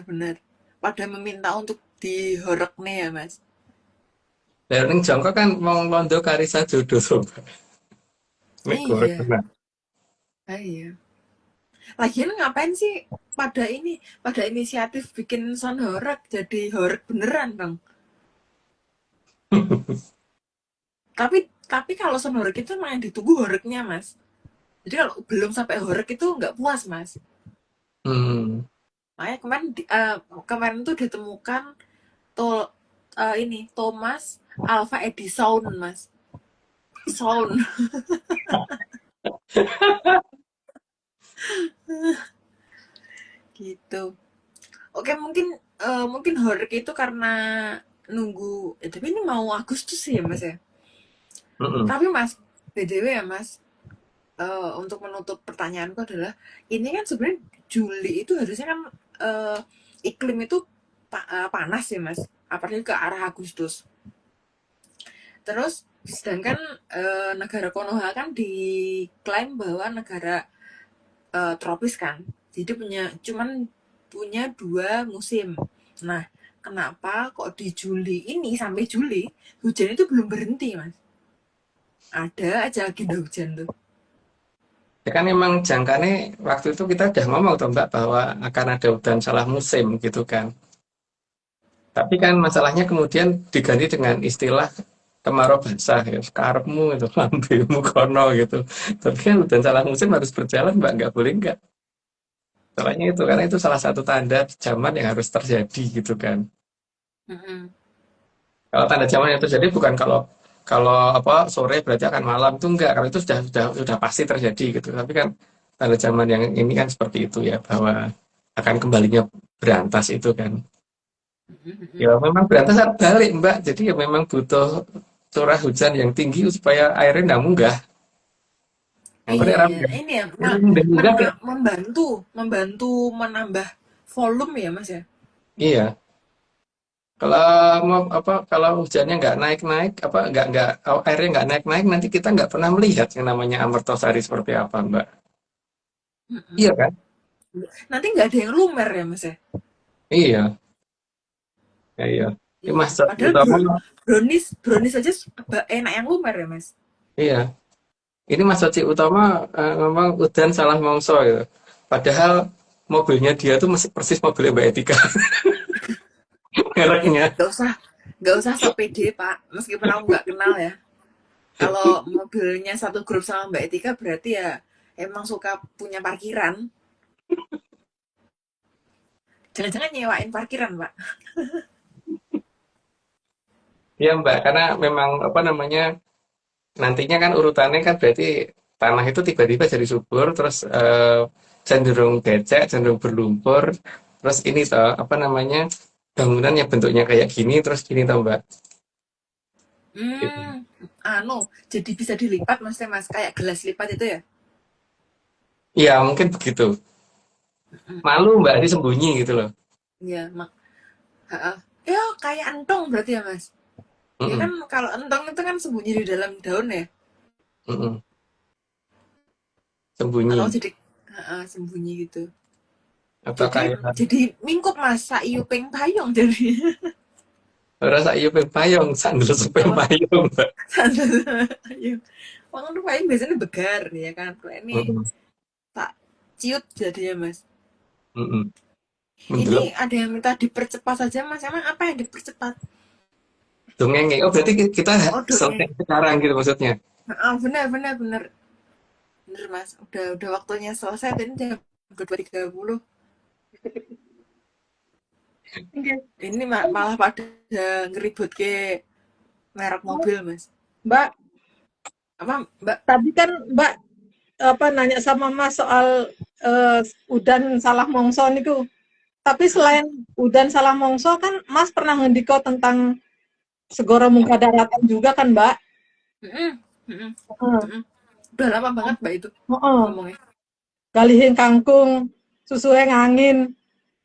[SPEAKER 2] benar. Pada meminta untuk dihorek nih ya, Mas.
[SPEAKER 3] Dan ning jangka kan wong londo karisa jodoh to Mbak. Mek gorek
[SPEAKER 2] Iya,
[SPEAKER 3] tenan.
[SPEAKER 2] iya. Lagian ngapain sih pada inisiatif bikin sound horek jadi horek beneran, Bang. Tapi kalau sound horek itu emang yang ditunggu horeknya, Mas. Jadi kalau belum sampai horeg itu nggak puas, Mas.
[SPEAKER 3] Hmm.
[SPEAKER 2] Makanya kemarin tuh ditemukan ini Thomas Alva Edison, Mas. Sound gitu. Oke, mungkin horeg itu karena nunggu. Tapi ini mau Agustus sih ya, Mas ya.
[SPEAKER 3] Mm-mm.
[SPEAKER 2] Tapi Mas, BTW ya Mas, untuk menutup pertanyaanku adalah ini kan sebenarnya Juli itu harusnya kan eh, iklim itu panas ya Mas, apalagi ke arah Agustus. Terus sedangkan negara Konoha kan diklaim bahwa negara tropis kan, jadi cuman punya 2 musim. Nah, kenapa kok di Juli ini sampai Juli hujan itu belum berhenti Mas? Ada aja agenda hujan tuh.
[SPEAKER 3] Ya kan memang jangkanya waktu itu kita udah ngomong tuh Mbak bahwa akan ada udan salah musim gitu kan. Tapi kan masalahnya kemudian diganti dengan istilah kemarau basah ya, karepmu itu lambemu kono gitu. Tapi kan udan salah musim harus berjalan Mbak, nggak boleh nggak. Salahnya itu karena itu salah satu tanda zaman yang harus terjadi gitu kan.
[SPEAKER 2] Mm-mm.
[SPEAKER 3] Kalau tanda zaman yang terjadi bukan kalau kalau apa sore berarti akan malam itu enggak. Kalau itu sudah pasti terjadi gitu. Tapi kan tanda zaman yang ini kan seperti itu ya bahwa akan kembalinya berantas itu kan.
[SPEAKER 2] Mm-mm.
[SPEAKER 3] Ya memang berantas saat balik Mbak. Jadi ya memang butuh curah hujan yang tinggi supaya airnya nggak munggah. Yang
[SPEAKER 2] Iya,
[SPEAKER 3] benar
[SPEAKER 2] iya.
[SPEAKER 3] enggak?
[SPEAKER 2] Ini ya,
[SPEAKER 3] Udah munggah kayak
[SPEAKER 2] membantu menambah volume ya, Mas ya.
[SPEAKER 3] iya. Kalau mau apa kalau hujannya nggak naik-naik apa nggak airnya nggak naik-naik nanti kita nggak pernah melihat yang namanya Amertosari seperti apa Mbak. Iya
[SPEAKER 2] Mm-mm.
[SPEAKER 3] kan?
[SPEAKER 2] Nanti nggak ada yang lumer ya, Mas ya.
[SPEAKER 3] Iya, ya, iya. Ini
[SPEAKER 2] Iya.
[SPEAKER 3] Mas
[SPEAKER 2] Padahal
[SPEAKER 3] utama,
[SPEAKER 2] brownies aja enak yang lumer ya, Mas.
[SPEAKER 3] iya. Ini Mas Soci Utama ngomong udan salah mongso gitu. Padahal mobilnya dia tuh masih persis mobilnya Mbak Etika
[SPEAKER 2] Eh,
[SPEAKER 3] mereknya.
[SPEAKER 2] nggak usah so pede, Pak. Meskipun aku nggak kenal ya. Kalau mobilnya satu grup sama Mbak Etika berarti ya emang suka punya parkiran. Jangan-jangan nyewain parkiran, Pak.
[SPEAKER 3] Iya Mbak, karena memang apa namanya nantinya kan urutannya kan berarti tanah itu tiba-tiba jadi subur, terus cenderung becek, cenderung berlumpur, terus ini toh apa namanya bangunan yang bentuknya kayak gini, terus gini toh Mbak. Gitu.
[SPEAKER 2] Hmm, jadi bisa dilipat Mas, kayak gelas lipat itu ya?
[SPEAKER 3] Iya mungkin begitu. Malu Mbak disembunyi gitu loh.
[SPEAKER 2] Iya, heeh. Ya kayak entong berarti ya Mas. Ya kan
[SPEAKER 3] Mm-mm,
[SPEAKER 2] kalau entong itu kan sembunyi di dalam daun ya.
[SPEAKER 3] mm-mm.
[SPEAKER 2] Atau
[SPEAKER 3] Sembunyi
[SPEAKER 2] jadi sembunyi gitu.
[SPEAKER 3] atau
[SPEAKER 2] Jadi
[SPEAKER 3] kayak
[SPEAKER 2] jadi mingkup Mas, saiyuping payung jadi.
[SPEAKER 3] rasa iya payung, sandal sepeng
[SPEAKER 2] Apa?
[SPEAKER 3] payung Mbak.
[SPEAKER 2] Payung. Wong itu payung biasanya begar ya kan. Kalau ini
[SPEAKER 3] Mm-mm,
[SPEAKER 2] tak ciut jadinya Mas.
[SPEAKER 3] mm-mm.
[SPEAKER 2] Ini
[SPEAKER 3] Mendelok
[SPEAKER 2] ada yang minta dipercepat saja Mas. Emang apa yang dipercepat?
[SPEAKER 3] dongeng. Oh berarti kita
[SPEAKER 2] Oh,
[SPEAKER 3] selesai
[SPEAKER 2] dongeng.
[SPEAKER 3] sekarang gitu maksudnya.
[SPEAKER 2] Benar benar benar. Bener Mas, udah waktunya selesai tadi jam 2.30.
[SPEAKER 1] Oke.
[SPEAKER 2] Ini malah pada ngeribut ke merek mobil Mas.
[SPEAKER 1] Mbak,
[SPEAKER 2] Apa Mbak?
[SPEAKER 1] tadi kan Mbak apa nanya sama Mas soal udan salah mongso niku. Tapi selain udan salah mongso kan Mas pernah ngendiko tentang segoro muka daratan juga kan Mbak?
[SPEAKER 2] Mm-mm, mm-mm,
[SPEAKER 1] Heeh.
[SPEAKER 2] mm-mm. Udah lama banget Mbak itu
[SPEAKER 1] Heeh.
[SPEAKER 2] ngomongnya.
[SPEAKER 1] Galihin kangkung, susuhe ngangin.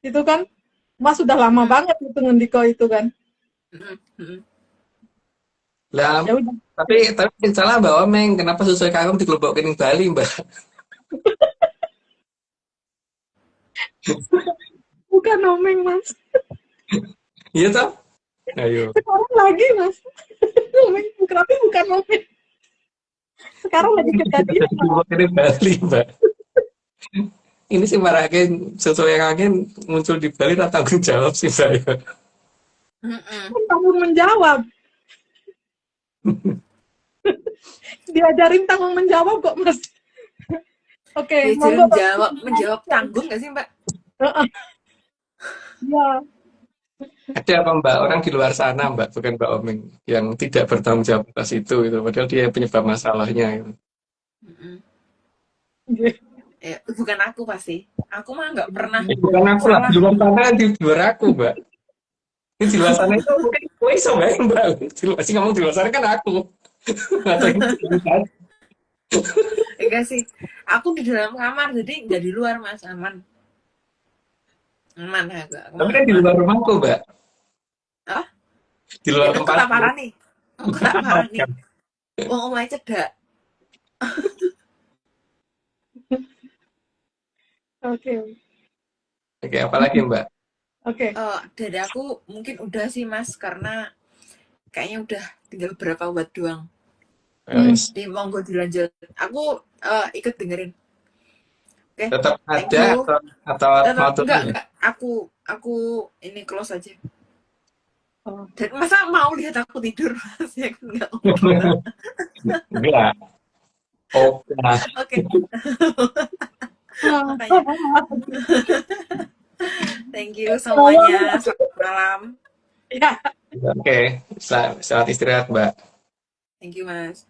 [SPEAKER 1] Itu kan Mas sudah lama
[SPEAKER 2] Mm-mm,
[SPEAKER 1] banget itu ngendiko itu kan.
[SPEAKER 2] mm-mm, mm-mm.
[SPEAKER 3] Lah,
[SPEAKER 1] Ya udah,
[SPEAKER 3] tapi salah Mbak Omeng, kenapa sesuai kagum dikelompokin di Bali Mbak?
[SPEAKER 1] bukan nomeng Mas.
[SPEAKER 3] Iya toh? Ayo.
[SPEAKER 1] Sekarang lagi Mas. Nomeng tapi bukan nomeng. Sekarang lagi kejadian.
[SPEAKER 3] Jadi dikelompokin di Bali Mbak. Ini sih marahin sesuai yang angin muncul di Bali tak tanggung jawab sih Mbak. Ya.
[SPEAKER 2] Mm-mm.
[SPEAKER 1] Kan tanggung menjawab. Diajarin tanggung menjawab kok Mas. Oke,
[SPEAKER 2] Diajarin
[SPEAKER 1] monggo.
[SPEAKER 2] menjawab tanggung nggak sih, Mbak?
[SPEAKER 1] Ya,
[SPEAKER 3] Ada apa Mbak? Orang di luar sana Mbak, bukan Mbak Omeng, yang tidak bertanggung jawab atas itu, gitu. Padahal dia penyebab masalahnya. Gitu.
[SPEAKER 2] Mm-mm.
[SPEAKER 1] nggih.
[SPEAKER 2] Bukan aku pasti. Aku mah nggak pernah
[SPEAKER 3] Bukan aku lah, di
[SPEAKER 2] salah.
[SPEAKER 3] luar sana di luar aku Mbak. Ini di luar sana itu mungkin gue iso Mbak. Mbak. Di luar, sih ngomong di luar sana kan aku. Atau ini
[SPEAKER 2] Enggak sih. Aku di dalam kamar, jadi nggak di luar, Mas. Aman. Aman aku
[SPEAKER 3] tapi
[SPEAKER 2] mah
[SPEAKER 3] kan di
[SPEAKER 2] aman.
[SPEAKER 3] luar rumahku Mbak.
[SPEAKER 2] Ah,
[SPEAKER 3] Di luar
[SPEAKER 2] aku tak
[SPEAKER 3] tempatku.
[SPEAKER 2] parah nih. Aku tak parah nih. Wong omahe cedak.
[SPEAKER 1] Oke.
[SPEAKER 3] Oke, apalagi Mbak?
[SPEAKER 1] Oke.
[SPEAKER 2] Dari aku mungkin udah sih, Mas, karena kayaknya udah tinggal beberapa buat doang.
[SPEAKER 3] Wes.
[SPEAKER 2] Di monggo dilanjut. Aku ikut dengerin. Oke,
[SPEAKER 3] Tetap
[SPEAKER 2] thank
[SPEAKER 3] ada
[SPEAKER 2] you.
[SPEAKER 3] atau mau
[SPEAKER 2] Tetap
[SPEAKER 3] turun ya?
[SPEAKER 2] enggak. Aku ini close aja.
[SPEAKER 1] Oh.
[SPEAKER 2] Dan masa mau lihat aku tidur, Mas? Ya kan enggak mungkin.
[SPEAKER 3] Enggak. Oke.
[SPEAKER 2] Oke, makanya thank you semuanya. Selamat malam.
[SPEAKER 1] Ya,
[SPEAKER 3] Oke. Selamat istirahat Mbak.
[SPEAKER 2] Thank you, Mas.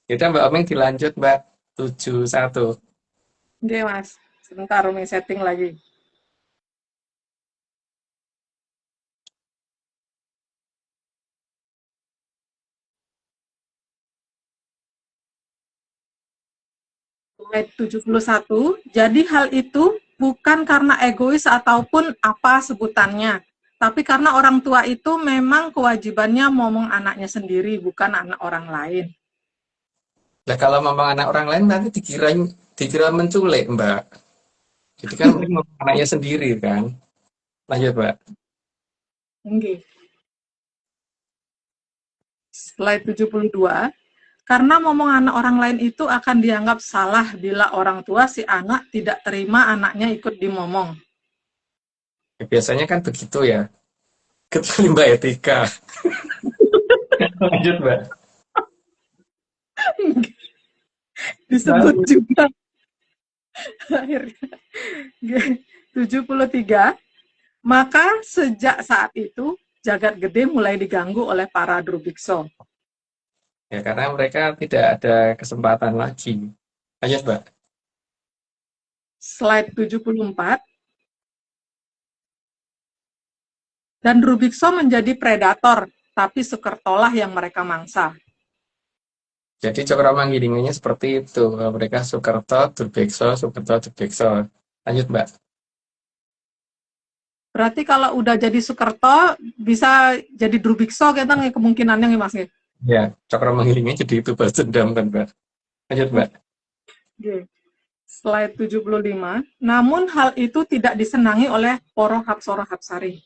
[SPEAKER 3] Kita Mbak Omeng dilanjut Mbak. 71.
[SPEAKER 1] nggih, Mas. Sebentar Umi setting lagi. Ayat 71. Jadi hal itu bukan karena egois ataupun apa sebutannya, tapi karena orang tua itu memang kewajibannya ngomong anaknya sendiri, bukan anak orang lain.
[SPEAKER 3] Nah, kalau memang anak orang lain nanti dikira menculik, Mbak. Jadi kan mending ngomong anaknya sendiri kan. Lanjut, Mbak.
[SPEAKER 1] Nggih. Slide 72. Karena ngomong anak orang lain itu akan dianggap salah bila orang tua si anak tidak terima anaknya ikut dimomong.
[SPEAKER 3] Ya, biasanya kan begitu ya. Kecuali Mbak Etika. Lanjut, Mbak.
[SPEAKER 1] Disebut juga. Akhirnya. 73. Maka sejak saat itu, jagat gede mulai diganggu oleh para drubikso.
[SPEAKER 3] Ya, karena mereka tidak ada kesempatan lagi. Lanjut, Mbak.
[SPEAKER 1] Slide 74. Dan drubikso menjadi predator, tapi Sukertolah yang mereka mangsa.
[SPEAKER 3] Jadi cakramanggilingannya seperti itu. Mereka Sukerto, Durbekso, Sukerto, Durbekso. Lanjut, Mbak.
[SPEAKER 1] Berarti kalau udah jadi Sukerto, bisa jadi drubikso, kita kemungkinannya nih, Mas.
[SPEAKER 3] Ya, cakramanggilingannya jadi itu balas dendam kan, Mbak. Lanjut, Mbak.
[SPEAKER 1] Slide 75. Namun hal itu tidak disenangi oleh Poro Hapsoro Hapsari.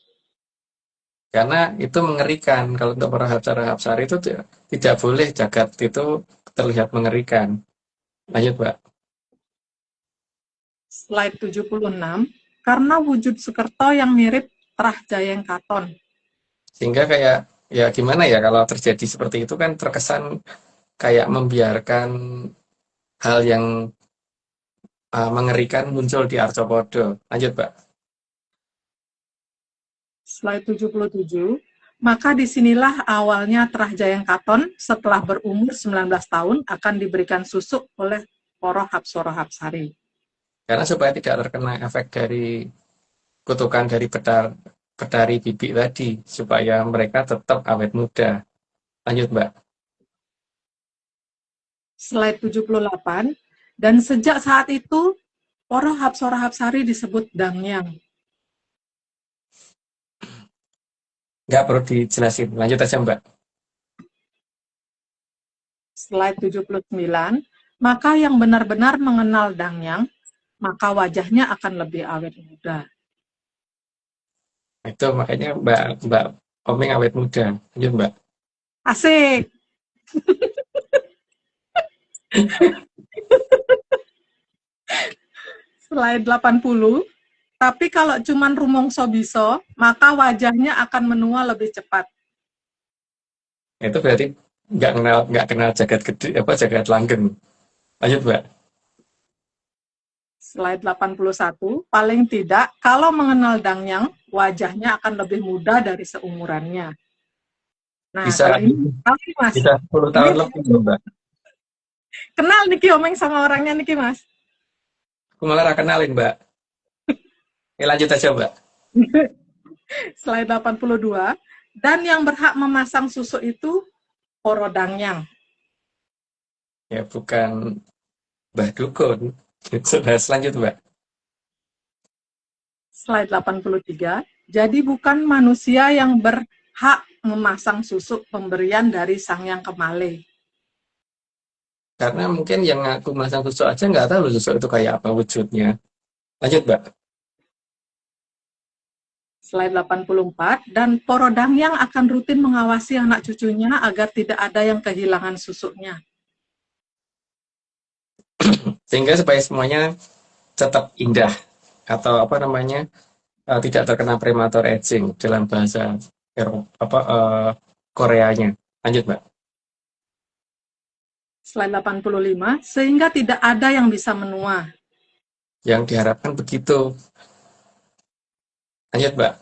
[SPEAKER 3] Karena itu mengerikan. Kalau untuk para Hapsari itu tidak boleh jagat itu terlihat mengerikan. Lanjut, Mbak.
[SPEAKER 1] Slide 76. Karena wujud Sukerto yang mirip Trah Jayeng Katon.
[SPEAKER 3] Sehingga kayak, ya gimana ya kalau terjadi seperti itu kan terkesan kayak membiarkan hal yang mengerikan muncul di Arcopodo. Lanjut, Mbak.
[SPEAKER 1] Slide 77. Maka disinilah awalnya Trah Jayeng Katon setelah berumur 19 tahun akan diberikan susuk oleh Poro Hapsoro Hapsari.
[SPEAKER 3] Karena supaya tidak terkena efek dari kutukan dari Betari Bibi tadi, supaya mereka tetap awet muda. Lanjut, Mbak.
[SPEAKER 1] Slide 78. Dan sejak saat itu, Poro Hapsoro Hapsari disebut Dangyang.
[SPEAKER 3] Nggak perlu dijelasin. Lanjut aja, Mbak.
[SPEAKER 1] Slide 79. Maka yang benar-benar mengenal Dangyang, maka wajahnya akan lebih awet muda.
[SPEAKER 3] Itu makanya Mbak Omeng awet muda. Lanjut, Mbak.
[SPEAKER 1] Asik. Slide 80. Tapi kalau cuman rumongso biso, maka wajahnya akan menua lebih cepat.
[SPEAKER 3] Itu berarti nggak kenal jagat gede apa jagat langgeng. Lanjut, Mbak.
[SPEAKER 1] Slide 81, paling tidak kalau mengenal Dangyang, wajahnya akan lebih muda dari seumurannya. Nah,
[SPEAKER 3] Bisa
[SPEAKER 1] kalau ini kali Mas.
[SPEAKER 3] bisa 10
[SPEAKER 1] Ini
[SPEAKER 3] tahun lebih, Mbak.
[SPEAKER 1] kenal Niki Omeng sama orangnya Niki Mas.
[SPEAKER 3] Aku malah kenalin, Mbak. Lanjut aja, Mbak.
[SPEAKER 1] Slide 82, dan yang berhak memasang susu itu Poro Dangyang.
[SPEAKER 3] Ya bukan Mbah Dukun. Sudah selanjut, Mbak.
[SPEAKER 1] Slide 83, jadi bukan manusia yang berhak memasang susu pemberian dari Sang Yang Kemale.
[SPEAKER 3] Karena mungkin yang aku masang susu aja nggak tahu susu itu kayak apa wujudnya. Lanjut, Mbak.
[SPEAKER 1] Slide 84, dan Poro Dangyang akan rutin mengawasi anak cucunya agar tidak ada yang kehilangan susunya.
[SPEAKER 3] Sehingga supaya semuanya tetap indah atau apa namanya tidak terkena prematur aging dalam bahasa Koreanya. Lanjut, Mbak.
[SPEAKER 1] Slide 85, sehingga tidak ada yang bisa menua.
[SPEAKER 3] Yang diharapkan begitu. Lanjut, Mbak.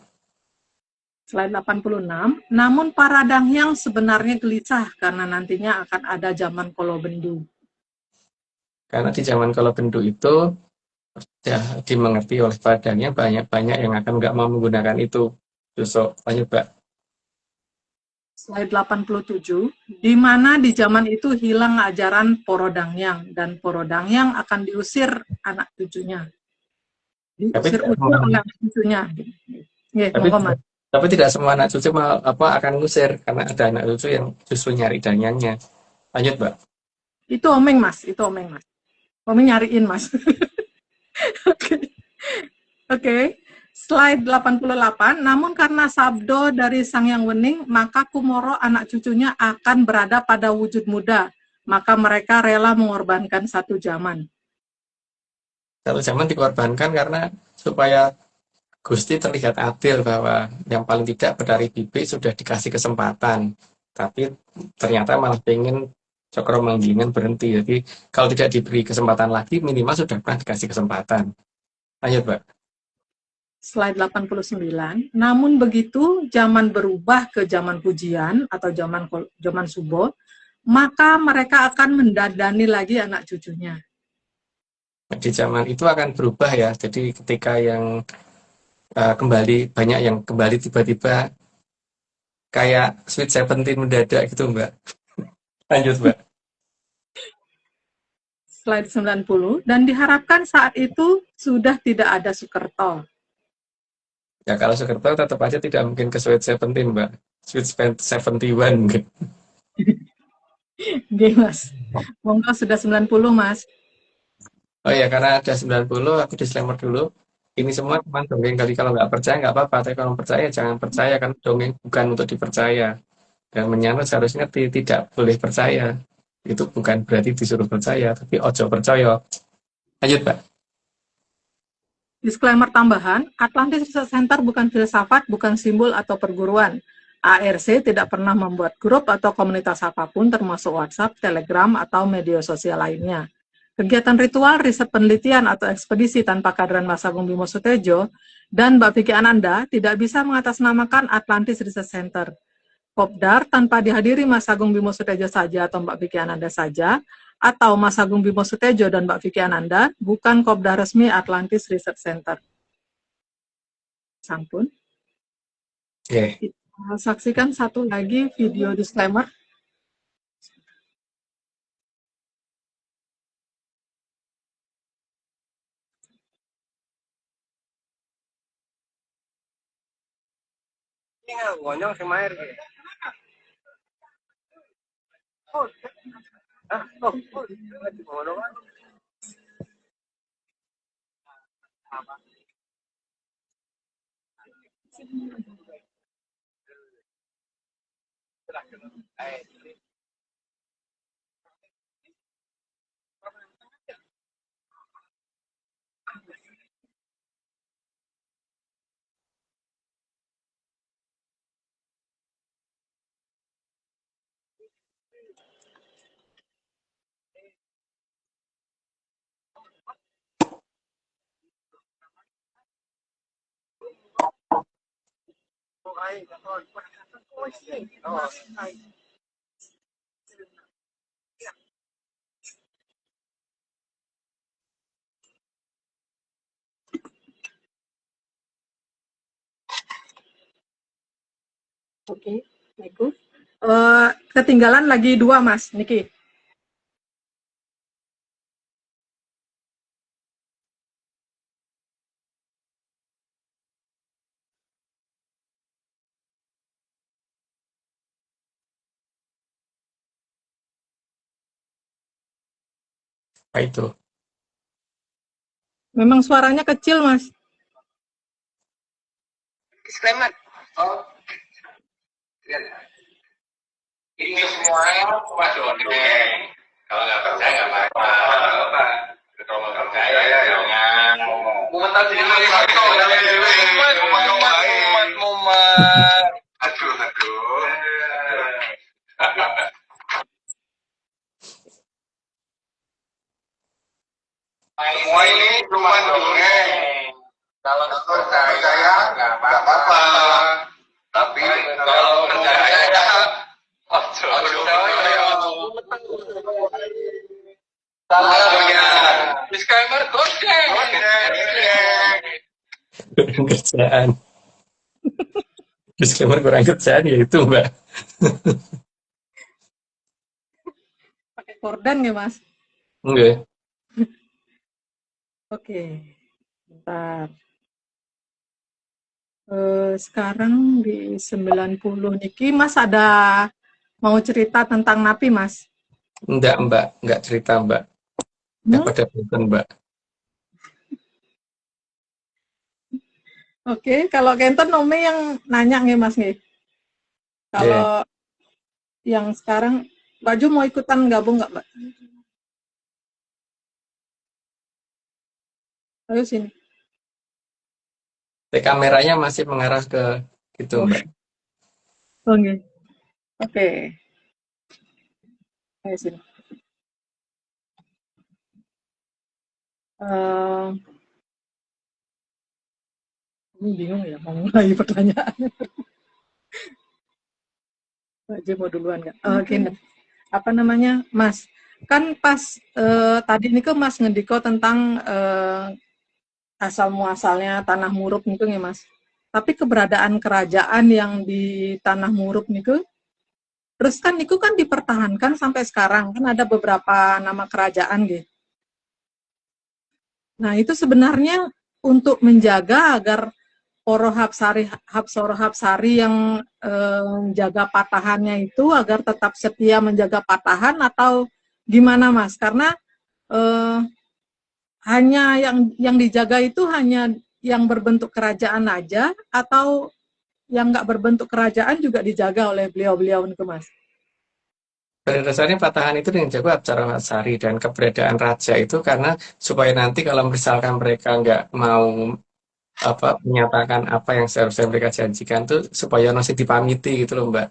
[SPEAKER 1] Slide 86, namun para Dangyang sebenarnya gelisah karena nantinya akan ada zaman Kolobendu.
[SPEAKER 3] Karena di zaman kalau bendu itu ya dimengerti oleh padanya banyak-banyak yang akan nggak mau menggunakan itu. Susu. Lanjut, Mbak.
[SPEAKER 1] Slide 87, di mana di zaman itu hilang ajaran Poro Dangyang dan Poro Dangyang akan diusir anak cucunya.
[SPEAKER 3] Tapi
[SPEAKER 1] Diusir
[SPEAKER 3] tidak
[SPEAKER 1] usir
[SPEAKER 3] semua,
[SPEAKER 1] oleh anak cucunya. Ya,
[SPEAKER 3] tapi,
[SPEAKER 1] monggo Mas.
[SPEAKER 3] tapi tidak semua anak cucu akan ngusir karena ada anak cucu yang justru nyari danyanya. Lanjut, Mbak.
[SPEAKER 1] Itu Omeng Mas, itu Omeng Mas. Omeng nyariin Mas. Oke. Oke. Slide 88, namun karena sabdo dari Sang Yang Wening, maka Kumoro anak cucunya akan berada pada wujud muda. Maka mereka rela mengorbankan satu zaman.
[SPEAKER 3] Satu zaman dikorbankan karena supaya Gusti terlihat adil bahwa yang paling tidak Betari Bibi sudah dikasih kesempatan, tapi ternyata malah pengen Cokro Manggilingan berhenti. Jadi kalau tidak diberi kesempatan lagi, minimal sudah pernah dikasih kesempatan. Lanjut, Mbak.
[SPEAKER 1] Slide 89, namun begitu zaman berubah ke zaman pujian atau zaman subo, maka mereka akan mendadani lagi anak cucunya.
[SPEAKER 3] Di zaman itu akan berubah ya. Jadi ketika yang kembali banyak yang kembali tiba-tiba kayak Sweet Seventeen mendadak gitu, Mbak. Lanjut, Mbak.
[SPEAKER 1] Slide 90, dan diharapkan saat itu sudah tidak ada Sukerto.
[SPEAKER 3] Ya kalau Sukerto tetap aja tidak mungkin ke Sweet Seventeen, Mbak. Sweet 71 mungkin.
[SPEAKER 1] Oke, Mas. Monggo sudah 90, Mas.
[SPEAKER 3] Oh ya, karena ada 90, aku disclaimer dulu. Ini semua cuma dongeng kali kalau nggak percaya nggak apa-apa, tapi kalau percaya jangan percaya kan dongeng bukan untuk dipercaya. Dan menyanut seharusnya tidak boleh percaya. Itu bukan berarti disuruh percaya, tapi ojo percaya. Lanjut, Pak.
[SPEAKER 1] Disclaimer tambahan, Atlantis Research Center bukan filsafat, bukan simbol atau perguruan. ARC tidak pernah membuat grup atau komunitas apapun termasuk WhatsApp, Telegram, atau media sosial lainnya. Kegiatan ritual, riset penelitian, atau ekspedisi tanpa kehadiran Mas Agung Bimo Sutejo dan Mbak Vicky Ananda tidak bisa mengatasnamakan Atlantis Research Center. Kopdar tanpa dihadiri Mas Agung Bimo Sutejo saja atau Mbak Vicky Ananda saja, atau Mas Agung Bimo Sutejo dan Mbak Vicky Ananda, bukan Kopdar resmi Atlantis Research Center. Sampun.
[SPEAKER 3] Oke.
[SPEAKER 1] Kita saksikan satu lagi video disclaimer.
[SPEAKER 4] Ngonyong sama air. Oh,
[SPEAKER 1] Oke, Niku. Ketinggalan lagi 2 Mas, Niki.
[SPEAKER 3] Apa itu?
[SPEAKER 1] Memang suaranya kecil, Mas.
[SPEAKER 4] Disclaimer. Oh, ini semuanya cuma dongeng. Kalau nggak percaya nggak apa-apa. Kalau nggak percaya ya jangan. Mumet sini mumet. Aduh. Semua ini cuma dongeng. Kalau percaya nggak apa-apa. Tapi kalau percaya disclaimer goceng.
[SPEAKER 3] Kurang kerjaan. Disclaimer kurang kerjaan ya itu, Mbak.
[SPEAKER 1] Pakai kordan ya, Mas?
[SPEAKER 3] Enggak.
[SPEAKER 1] Oke. Bentar. Sekarang di 90 Niki, Mas ada mau cerita tentang napi, Mas?
[SPEAKER 3] Enggak, Mbak. Enggak cerita, Mbak. Enggak pada bosan, Mbak.
[SPEAKER 1] Oke, kalau Kenton Nome yang nanya nih, Mas nih. Kalau yang sekarang, Mbak Ju mau ikutan gabung nggak, Mbak? Ayo sini.
[SPEAKER 3] Kameranya masih mengarah ke itu, Mbak.
[SPEAKER 1] Oke. Oke. Ayo sini. Ini bingung ya mau mulai pertanyaan. Mbak Ju mau duluan nggak? Oke. Apa namanya, Mas? Kan pas tadi ini ke Mas ngediko tentang asal muasalnya tanah Murup niku ya, Mas. Tapi keberadaan kerajaan yang di tanah Murup niku, terus kan niku kan dipertahankan sampai sekarang, kan ada beberapa nama kerajaan gitu. Nah, itu sebenarnya untuk menjaga agar Poro Hapsoro Hapsari yang menjaga patahannya itu agar tetap setia menjaga patahan atau gimana, Mas? Karena hanya yang dijaga itu hanya yang berbentuk kerajaan aja atau yang nggak berbentuk kerajaan juga dijaga oleh beliau-beliau itu, Mas?
[SPEAKER 3] Pada dasarnya patahan itu yang jago Apsara Sari, dan keberadaan raja itu karena supaya nanti kalau misalkan mereka nggak mau menyatakan apa yang seharusnya mereka janjikan tuh supaya masih dipamiti gitu loh, Mbak.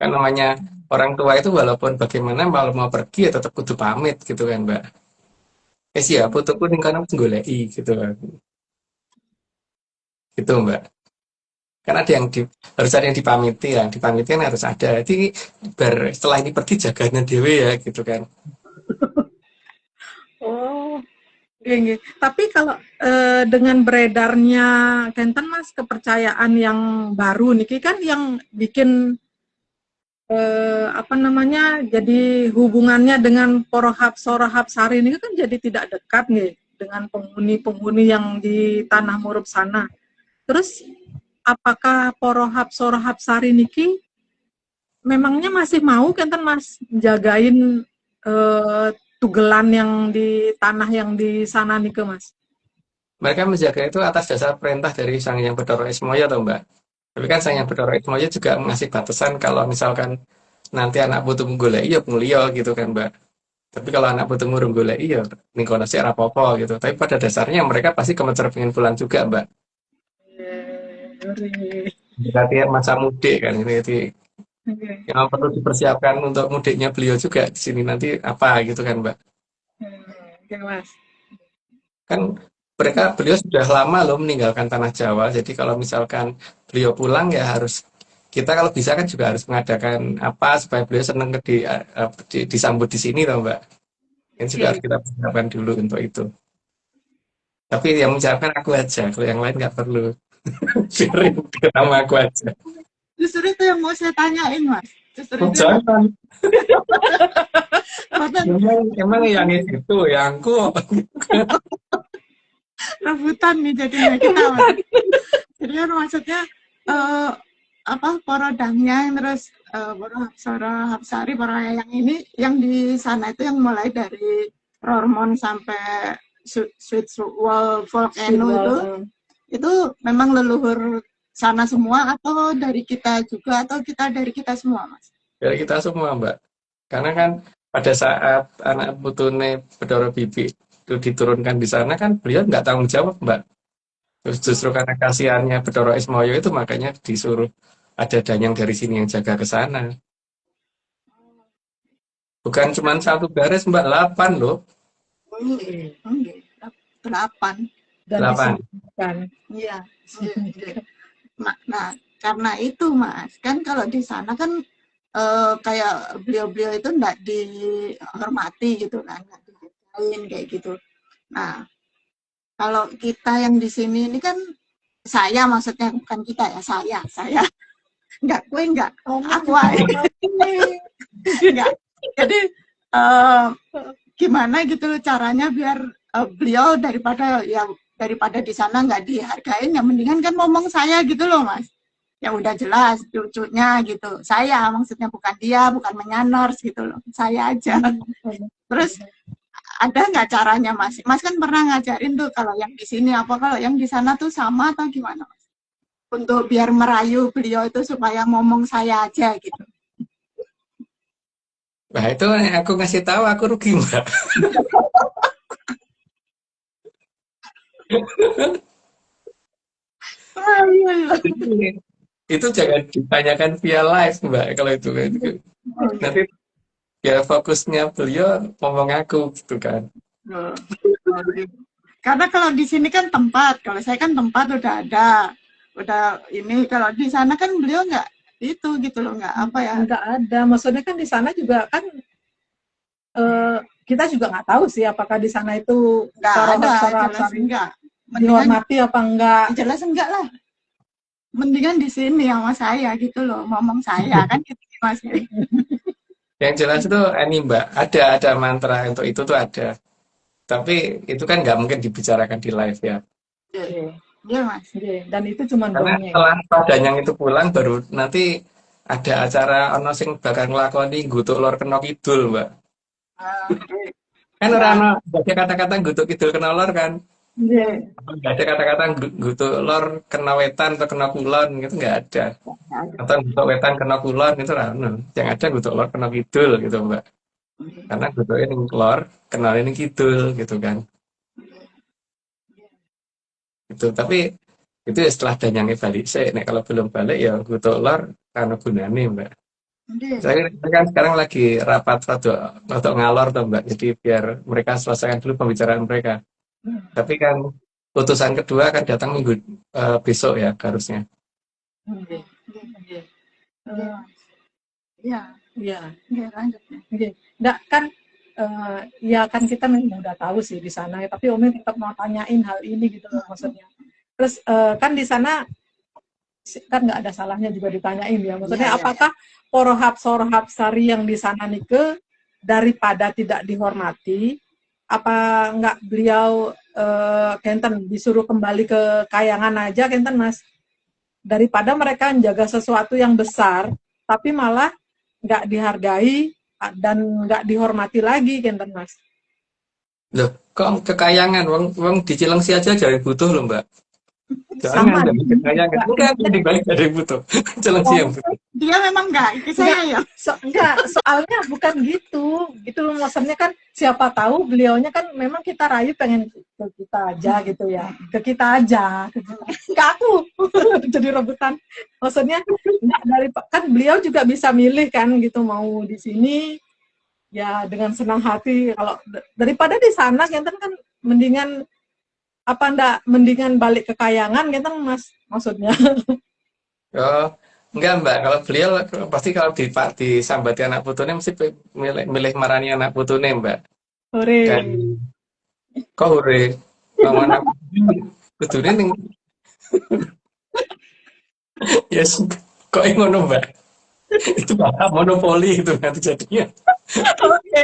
[SPEAKER 3] Kan namanya orang tua itu walaupun bagaimana kalau mau pergi ya tetap kudu pamit gitu kan, Mbak. Sih ya, putuku ning kono goleki gitu kan. Gitu, Mbak. Kan ada yang harus ada yang dipamiti, yang dipamiti kan harus ada. Jadi setelah ini pergi jaganya dewe ya gitu kan.
[SPEAKER 1] Oh, gini. Tapi kalau dengan beredarnya Kenten, Mas, kepercayaan yang baru niki kan yang bikin apa namanya, jadi hubungannya dengan Poro Hapsoro Hapsari ini kan jadi tidak dekat nih dengan penghuni-penghuni yang di tanah Murup sana. Terus apakah Poro Hapsoro Hapsari niki memangnya masih mau Kenten, Mas, jagain tugelan yang di tanah yang di sana nih ke, Mas?
[SPEAKER 3] Mereka menjaga itu atas dasar perintah dari Sang Hyang Bathara Ismaya toh, Mbak. Tapi kan Sang Hyang Bathara Ismaya juga ngasih batasan kalau misalkan nanti anak putu golek iya mulia gitu kan, Mbak. Tapi kalau anak putu murung golek iya ning kono sik ora apa-apa gitu. Tapi pada dasarnya mereka pasti kemencer pengen pulang juga, Mbak. Berarti masa mudik kan ini, jadi yang perlu dipersiapkan untuk mudiknya beliau juga di sini nanti apa gitu kan, Mbak.
[SPEAKER 1] Oke, Mas.
[SPEAKER 3] Kan beliau sudah lama loh meninggalkan tanah Jawa, jadi kalau misalkan beliau pulang ya harus kita kalau bisa kan juga harus mengadakan apa supaya beliau senang disambut di sini loh Mbak. Ini juga harus kita persiapkan dulu untuk itu. Tapi yang mengucapkan aku aja, kalau yang lain nggak perlu. Biarin ketemu aku aja.
[SPEAKER 5] Justru itu yang mau saya tanyain, Mas. Justru
[SPEAKER 3] Oh,
[SPEAKER 5] itu
[SPEAKER 3] jangan.
[SPEAKER 5] bahkan
[SPEAKER 3] Emang yang itu, yangku.
[SPEAKER 5] rebutan nih jadinya kita, Mas. Jadi kan maksudnya porodangnya terus poro hapsari, poro yang ini yang di sana itu yang mulai dari Rormon sampai Sweet Wall Volcano itu memang leluhur sana semua atau dari kita juga atau kita dari kita semua, Mas?
[SPEAKER 3] Dari kita semua Mbak. Karena kan pada saat anak putune Bedoro Bibi itu diturunkan di sana kan beliau nggak tanggung jawab Mbak. Terus justru karena kasihannya Bedoro Ismoyo itu makanya disuruh ada danyang dari sini yang jaga ke sana. Bukan cuma satu baris Mbak, 8 loh.
[SPEAKER 5] 8.
[SPEAKER 1] Dan
[SPEAKER 3] 8.
[SPEAKER 1] disebutkan.
[SPEAKER 5] Iya. Nah, karena itu Mas, kan kalau di sana kan kayak beliau-beliau itu enggak dihormati gitu kan, enggak dihargain kayak gitu. Nah, kalau kita yang di sini ini kan saya maksudnya bukan kita ya, saya. Enggak, gue enggak. Aku aja. Enggak. Jadi gimana gitu loh caranya biar beliau daripada di sana nggak dihargain, ya mendingan kan ngomong saya gitu loh Mas. Ya udah jelas lucunya gitu. Saya maksudnya bukan dia, bukan menyanors gitu loh. Saya aja. Terus ada nggak caranya Mas? Mas kan pernah ngajarin tuh kalau yang di sini apa kalau yang di sana tuh sama atau gimana Mas? Untuk biar merayu beliau itu supaya ngomong saya aja gitu.
[SPEAKER 3] Nah itu aku ngasih tahu aku rugi Mbak. Itu jangan ditanyakan via live Mbak kalau itu. Nanti ya fokusnya beliau ngomong aku gitu kan.
[SPEAKER 5] Karena kalau di sini kan tempat, kalau saya kan tempat udah ada, udah ini. Kalau di sana kan beliau nggak itu gitu loh, nggak apa ya?
[SPEAKER 1] Nggak ada, maksudnya kan di sana juga kan kita juga nggak tahu sih apakah di sana itu
[SPEAKER 5] Nggak ada, jelas enggak.
[SPEAKER 1] Dihormati apa enggak?
[SPEAKER 5] Jelas enggak lah. Mendingan di sini sama saya gitu loh, ngomong saya kan gitu Mas.
[SPEAKER 3] Yang jelas itu ini Mbak, ada mantra untuk itu tuh ada. Tapi itu kan nggak mungkin dibicarakan di live ya.
[SPEAKER 5] Iya Mas.
[SPEAKER 1] Dan itu cuma
[SPEAKER 3] karena
[SPEAKER 1] dongeng.
[SPEAKER 3] setelah padanyang itu pulang baru nanti ada acara ono sing bakal nglakoni gutuk lor kena kidul Mbak. Kan orang ada kata-kata gutuk kidul kena lor kan. Nggak ada kata-kata gutuk lor kena wetan atau kena kulon gitu nggak ada. Atau gutuk wetan kena kulon itu rano. Yang ada gutuk lor kena kidul gitu Mbak. Karena gutuk ini lor kenal ini kidul gitu kan. Itu tapi itu ya setelah danyangnya balik nek kalau belum balik ya gutuk lor karena gunane Mbak. Saya kan sekarang lagi rapat untuk ngalor tuh Mbak. Jadi biar mereka selesaikan dulu pembicaraan mereka. Tapi kan putusan kedua akan datang minggu besok ya harusnya.
[SPEAKER 5] Iya, lanjut.
[SPEAKER 1] Nggak kan ya kan kita memang udah tahu sih di sana, tapi Umi tetap mau tanyain hal ini gitu loh maksudnya. Terus kan di sana kan nggak ada salahnya juga ditanyain ya. Maksudnya apakah porohap-sari yang di sana nike daripada tidak dihormati, apa nggak beliau kenten disuruh kembali ke kayangan aja kenten Mas, daripada mereka menjaga sesuatu yang besar tapi malah nggak dihargai dan nggak dihormati lagi kenten Mas.
[SPEAKER 3] Loh kok kekayangan wong di Cilengsi aja jadi butuh loh Mbak.
[SPEAKER 1] Sama
[SPEAKER 3] Jangan kekayangan enggak dibalik dari butuh. Cilengsi yang butuh.
[SPEAKER 5] Dia memang enggak ke saya ya.
[SPEAKER 1] Enggak, soalnya bukan gitu. Gitu loh maksudnya kan siapa tahu beliaunya kan memang kita rayu pengen ke kita aja gitu ya. Ke kita aja. Ke aku. Jadi rebutan. Maksudnya dari kan beliau juga bisa milih kan gitu mau di sini ya dengan senang hati. Kalau daripada di sana kan mendingan mendingan balik ke kayangan gitu Mas maksudnya.
[SPEAKER 3] Oh, enggak Mbak, kalau beliau pasti kalau disambati anak putune mesti milih, milih marani anak putune Mbak.
[SPEAKER 1] Ore.
[SPEAKER 3] Kan kok ure wong anak putune kudune ning ya kok ngono Mbak. Itu bakal monopoli itu nanti jadinya.
[SPEAKER 1] Oke.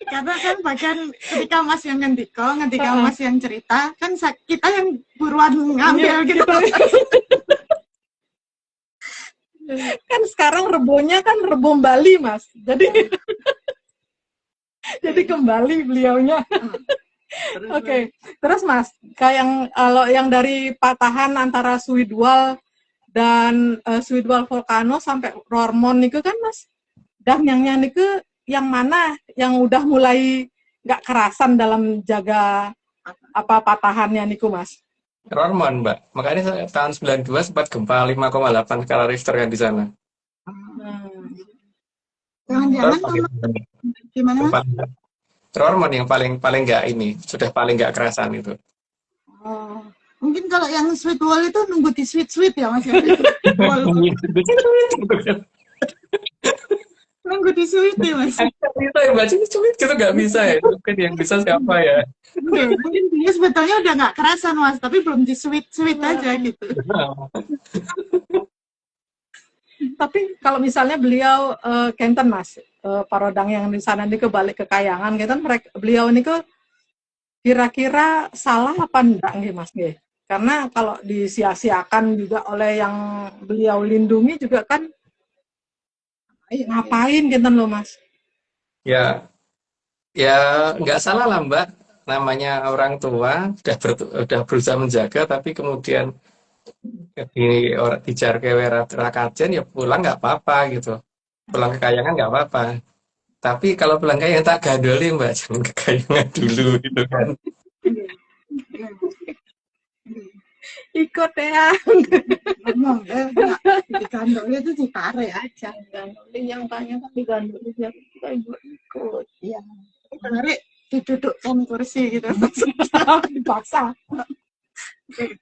[SPEAKER 5] Karena kan bahkan ketika Mas yang ketika Mas yang cerita, kan kita yang buruan ngambil gitu.
[SPEAKER 1] Kan sekarang rebonya kan rebom Bali, Mas. Jadi jadi kembali beliaunya. Oke. Terus Mas, kayak yang kalau yang dari patahan antara Suidwal dan Suidwal Volcano sampai Roermond itu kan Mas, yang niku yang mana yang udah mulai nggak kerasan dalam jaga apa patahannya niku Mas?
[SPEAKER 3] Roermond Mbak. Makanya saya tahun 92 sempat gempa 5,8 skala Richter kan di sana.
[SPEAKER 5] Jangan-jangan gimana Mas?
[SPEAKER 3] Roermond yang paling nggak ini, sudah paling nggak kerasan itu.
[SPEAKER 5] Oh, mungkin kalau yang sweet wall itu nunggu di sweet ya Mas ya? Nunggu di sweet ya Mas?
[SPEAKER 3] Bisa ya Mbak, sweet gitu nggak bisa ya. Mungkin yang bisa siapa ya?
[SPEAKER 5] Mungkin dia sebetulnya udah nggak kerasan Mas, tapi belum di sweet aja gitu.
[SPEAKER 1] Tapi kalau misalnya beliau Kenten Mas, parodang yang di sana ini balik ke Kayangan, Kenten beliau ini kira-kira salah apa enggak nggih Mas nggih? Karena kalau disia-siakan juga oleh yang beliau lindungi juga kan ngapain Kenten loh Mas?
[SPEAKER 3] Ya, ya nggak salah lah Mbak. Namanya orang tua udah berusaha menjaga, tapi kemudian dijar ke Rakajen ya pulang nggak apa-apa gitu. Pulang ke Kayangan nggak apa-apa. Tapi kalau pulang Kayangan tak gadoli Mbak, jangan ke Kayangan dulu gitu kan.
[SPEAKER 1] Ikut ya.
[SPEAKER 5] Ngomong digandoli itu ditarik aja.
[SPEAKER 1] Gandoli yang tanya kan digandoli ya kita ikut.
[SPEAKER 5] Iya. Tarik didudukkan kursi gitu.
[SPEAKER 1] Dipaksa.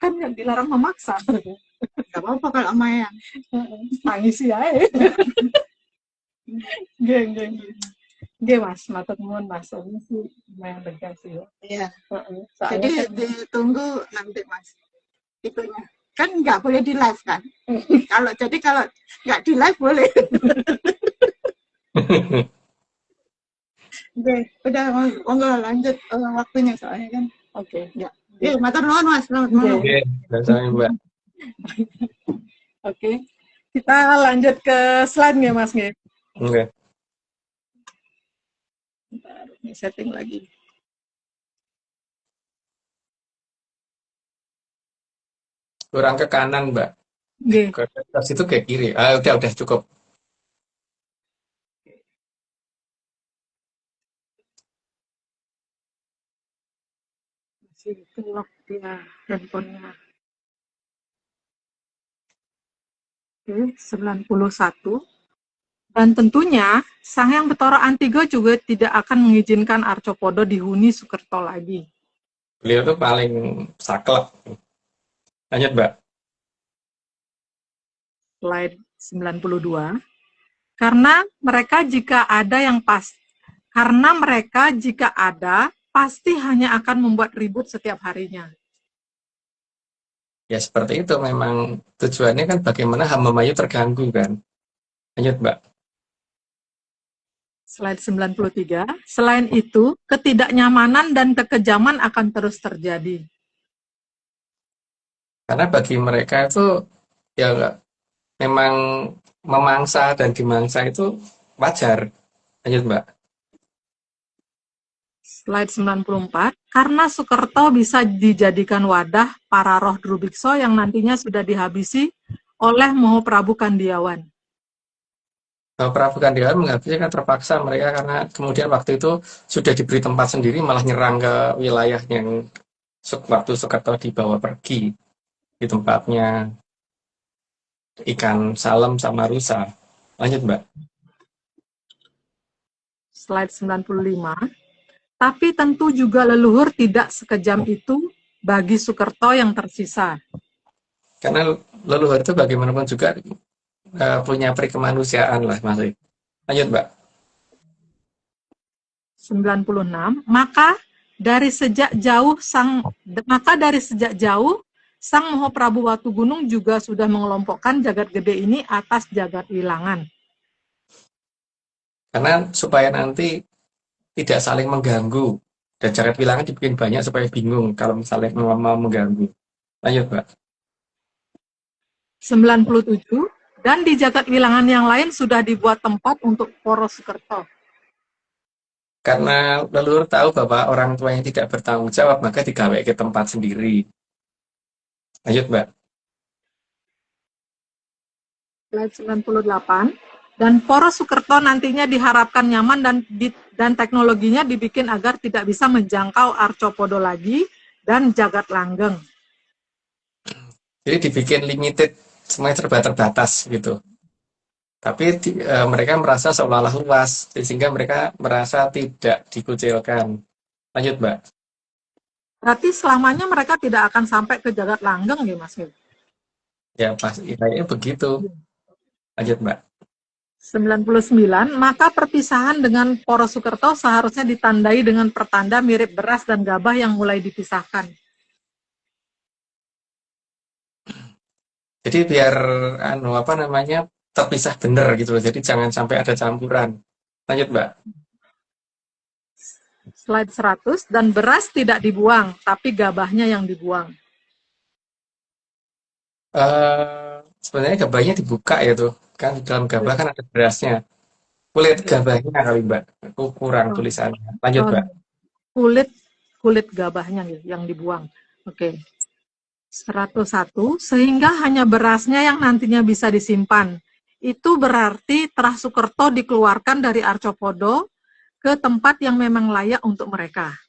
[SPEAKER 1] Kan yang dilarang memaksa.
[SPEAKER 5] Gak apa-apa kalau Maya.
[SPEAKER 1] Tangis ya. Geng. Nggih Mas, matur nuwun Mas. Ini sih lumayan lega sih ya.
[SPEAKER 5] Iya.
[SPEAKER 1] Soalnya
[SPEAKER 5] Jadi ditunggu nanti Mas. Itunya. Kan nggak boleh di live kan? Kalau nggak di live boleh. Oke, udah monggo lanjut waktunya soalnya kan.
[SPEAKER 1] Oke.
[SPEAKER 5] Ya. Matur nuwun Mas. Selamat malam.
[SPEAKER 3] Oke, sama Mbak.
[SPEAKER 1] Oke. Kita lanjut ke slide nggih Mas nggih?
[SPEAKER 3] Oke.
[SPEAKER 1] Bentar, ini setting lagi.
[SPEAKER 3] Kurang ke kanan Mbak.
[SPEAKER 1] Nggih.
[SPEAKER 3] Ke atas itu ke kiri. Udah cukup.
[SPEAKER 1] Masih kelok dia handphonenya. Oke, 91. Dan tentunya Sang Hyang Bathara Antiga juga tidak akan mengizinkan Arcopodo dihuni Sukerto lagi.
[SPEAKER 3] Beliau tuh paling saklek. Lanjut Mbak.
[SPEAKER 1] Slide 92. Karena mereka jika ada pasti hanya akan membuat ribut setiap harinya.
[SPEAKER 3] Ya seperti itu memang tujuannya kan bagaimana hamba Mayu terganggu kan. Lanjut Mbak.
[SPEAKER 1] Slide 93. Selain itu, ketidaknyamanan dan kekejaman akan terus terjadi.
[SPEAKER 3] Karena bagi mereka itu ya memang memangsa dan dimangsa itu wajar. Lanjut Mbak.
[SPEAKER 1] Slide 94. Karena Sukerto bisa dijadikan wadah para roh Drubikso yang nantinya sudah dihabisi oleh Moho Prabu Kandiawan.
[SPEAKER 3] Prabu Kandiawan menghabisnya kan terpaksa mereka karena kemudian waktu itu sudah diberi tempat sendiri malah nyerang ke wilayah yang waktu Sukerto dibawa pergi di tempatnya ikan salem sama rusa. Lanjut Mbak.
[SPEAKER 1] Slide 95. Tapi tentu juga leluhur tidak sekejam itu bagi Sukerto yang tersisa.
[SPEAKER 3] Karena leluhur itu bagaimanapun juga punya perikemanusiaan lah masih. Lanjut Mbak.
[SPEAKER 1] 96. Dari sejak jauh Sang Mahaprabu Watu Gunung juga sudah mengelompokkan jagat gede ini atas jagat wilangan.
[SPEAKER 3] Karena supaya nanti tidak saling mengganggu. Dan jagat wilangan dibikin banyak supaya bingung kalau misalnya mau mengganggu. Lanjut Mbak.
[SPEAKER 1] 97. Dan di jagat wilangan yang lain sudah dibuat tempat untuk Poro Sukerto.
[SPEAKER 3] Karena leluhur tahu bahwa orang tua yang tidak bertanggung jawab, maka digawe ke tempat sendiri. Lanjut Mbak.
[SPEAKER 1] Slide 98. Dan Poro Sukerto nantinya diharapkan nyaman dan teknologinya dibikin agar tidak bisa menjangkau Arcopodo lagi dan jagat langgeng.
[SPEAKER 3] Jadi dibikin limited, semuanya serba terbatas gitu. Tapi mereka merasa seolah-olah luas, sehingga mereka merasa tidak dikucilkan. Lanjut Mbak.
[SPEAKER 1] Berarti selamanya mereka tidak akan sampai ke jagat langgeng ya Mas?
[SPEAKER 3] Ya pasti, kayaknya begitu. Lanjut Mbak.
[SPEAKER 1] 99. Maka perpisahan dengan Poro Sukerto seharusnya ditandai dengan pertanda mirip beras dan gabah yang mulai dipisahkan.
[SPEAKER 3] Jadi biar terpisah benar gitu loh. Jadi jangan sampai ada campuran. Lanjut Mbak.
[SPEAKER 1] Slide 100. Dan beras tidak dibuang, tapi gabahnya yang dibuang.
[SPEAKER 3] Sebenarnya gabahnya dibuka ya tuh. Kan di dalam gabah kan ada berasnya. Kulit gabahnya kali Mbak. Aku kurang tulisannya. Lanjut Mbak.
[SPEAKER 1] Kulit gabahnya yang dibuang. Oke. 101. Sehingga hanya berasnya yang nantinya bisa disimpan. Itu berarti Terah Sukerto dikeluarkan dari Arcopodo ke tempat yang memang layak untuk mereka.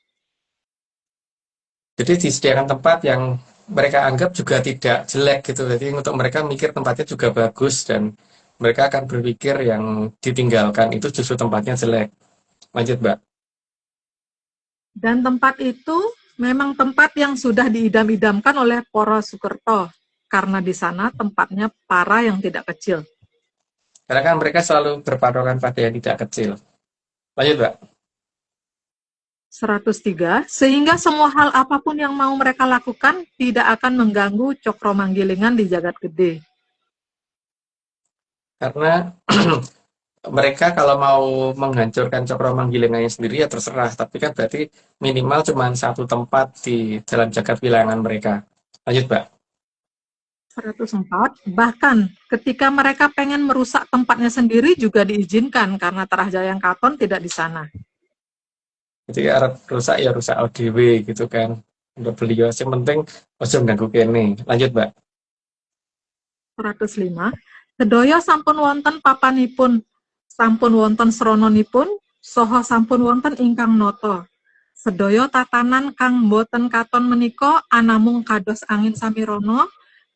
[SPEAKER 3] Jadi disediakan tempat yang mereka anggap juga tidak jelek gitu. Jadi untuk mereka mikir tempatnya juga bagus dan mereka akan berpikir yang ditinggalkan itu justru tempatnya jelek. Lanjut Mbak.
[SPEAKER 1] Dan tempat itu memang tempat yang sudah diidam-idamkan oleh Poro Sukerto. Karena di sana tempatnya para yang tidak kecil.
[SPEAKER 3] Karena kan mereka selalu berpatokan pada yang tidak kecil. Lanjut Mbak.
[SPEAKER 1] 103. Sehingga semua hal apapun yang mau mereka lakukan tidak akan mengganggu Cokro Manggilingan di jagat gede.
[SPEAKER 3] Karena mereka kalau mau menghancurkan Cokro Manggilingannya sendiri ya terserah. Tapi kan berarti minimal cuma satu tempat di dalam jagat wilangan mereka. Lanjut Mbak.
[SPEAKER 1] 104. Bahkan ketika mereka pengen merusak tempatnya sendiri juga diizinkan karena Terah Jayang Katon tidak di sana.
[SPEAKER 3] Jadi Arab rusak ya rusak ODW gitu kan. Untuk beliau yang penting ojo ganggu kene. Lanjut Mbak.
[SPEAKER 1] 105. Sedaya sampun wonten papanipun, sampun wonten srononipun, soho sampun wonten ingkang noto. Sedaya tatanan kang boten katon menika anamung kados angin samirono,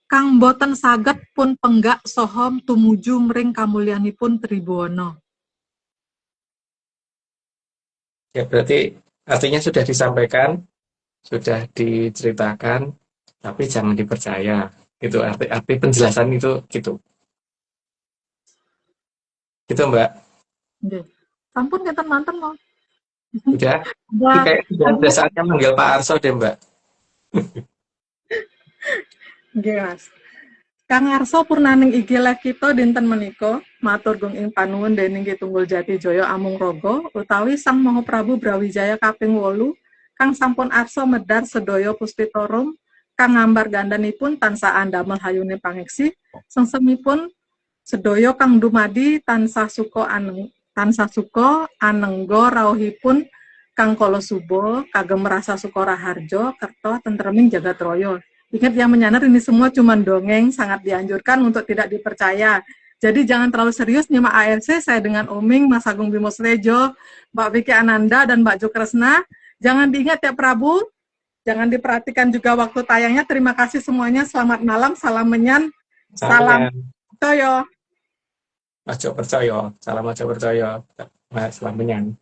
[SPEAKER 1] kang boten saged pun penggak soho tumuju mring kamulyanipun Tribhuwana.
[SPEAKER 3] Ya berarti artinya sudah disampaikan, sudah diceritakan, tapi jangan dipercaya. Itu arti penjelasan itu gitu. Gitu Mbak.
[SPEAKER 1] Nggih. Sampun kinten manten mau.
[SPEAKER 3] Udah. Kayak sudah saatnya manggil Pak Arso deh Mbak.
[SPEAKER 1] Nggih Mas. Kang Arso purnaning IG live kita dinten menika matur gung ing panuwun dening Ki Tunggul Jati Jaya Amung Raga utawi Sang Mahaprabu Brawijaya kaping 8 kang sampun arsa medhar sedaya puspitorum kang ngambar gandanipun tansah andamel hayune pangeksi sengsemipun sedaya kang dumadi tansah suka anengga rawuhipun kang kala suba kagem rasa suka raharja kerta tentreming jagat raya. Ingat yang menyanar ini semua cuma dongeng, sangat dianjurkan untuk tidak dipercaya. Jadi jangan terlalu serius nyimak ARC, saya dengan Oming, Mas Agung Bimo Slejo, Mbak Vicky Ananda, dan Mbak Jo Kresna. Jangan diingat ya Prabu, jangan diperhatikan juga waktu tayangnya. Terima kasih semuanya, selamat malam, salam menyan, salam toyo.
[SPEAKER 3] Aja percaya, salam aja percaya. Salam menyan.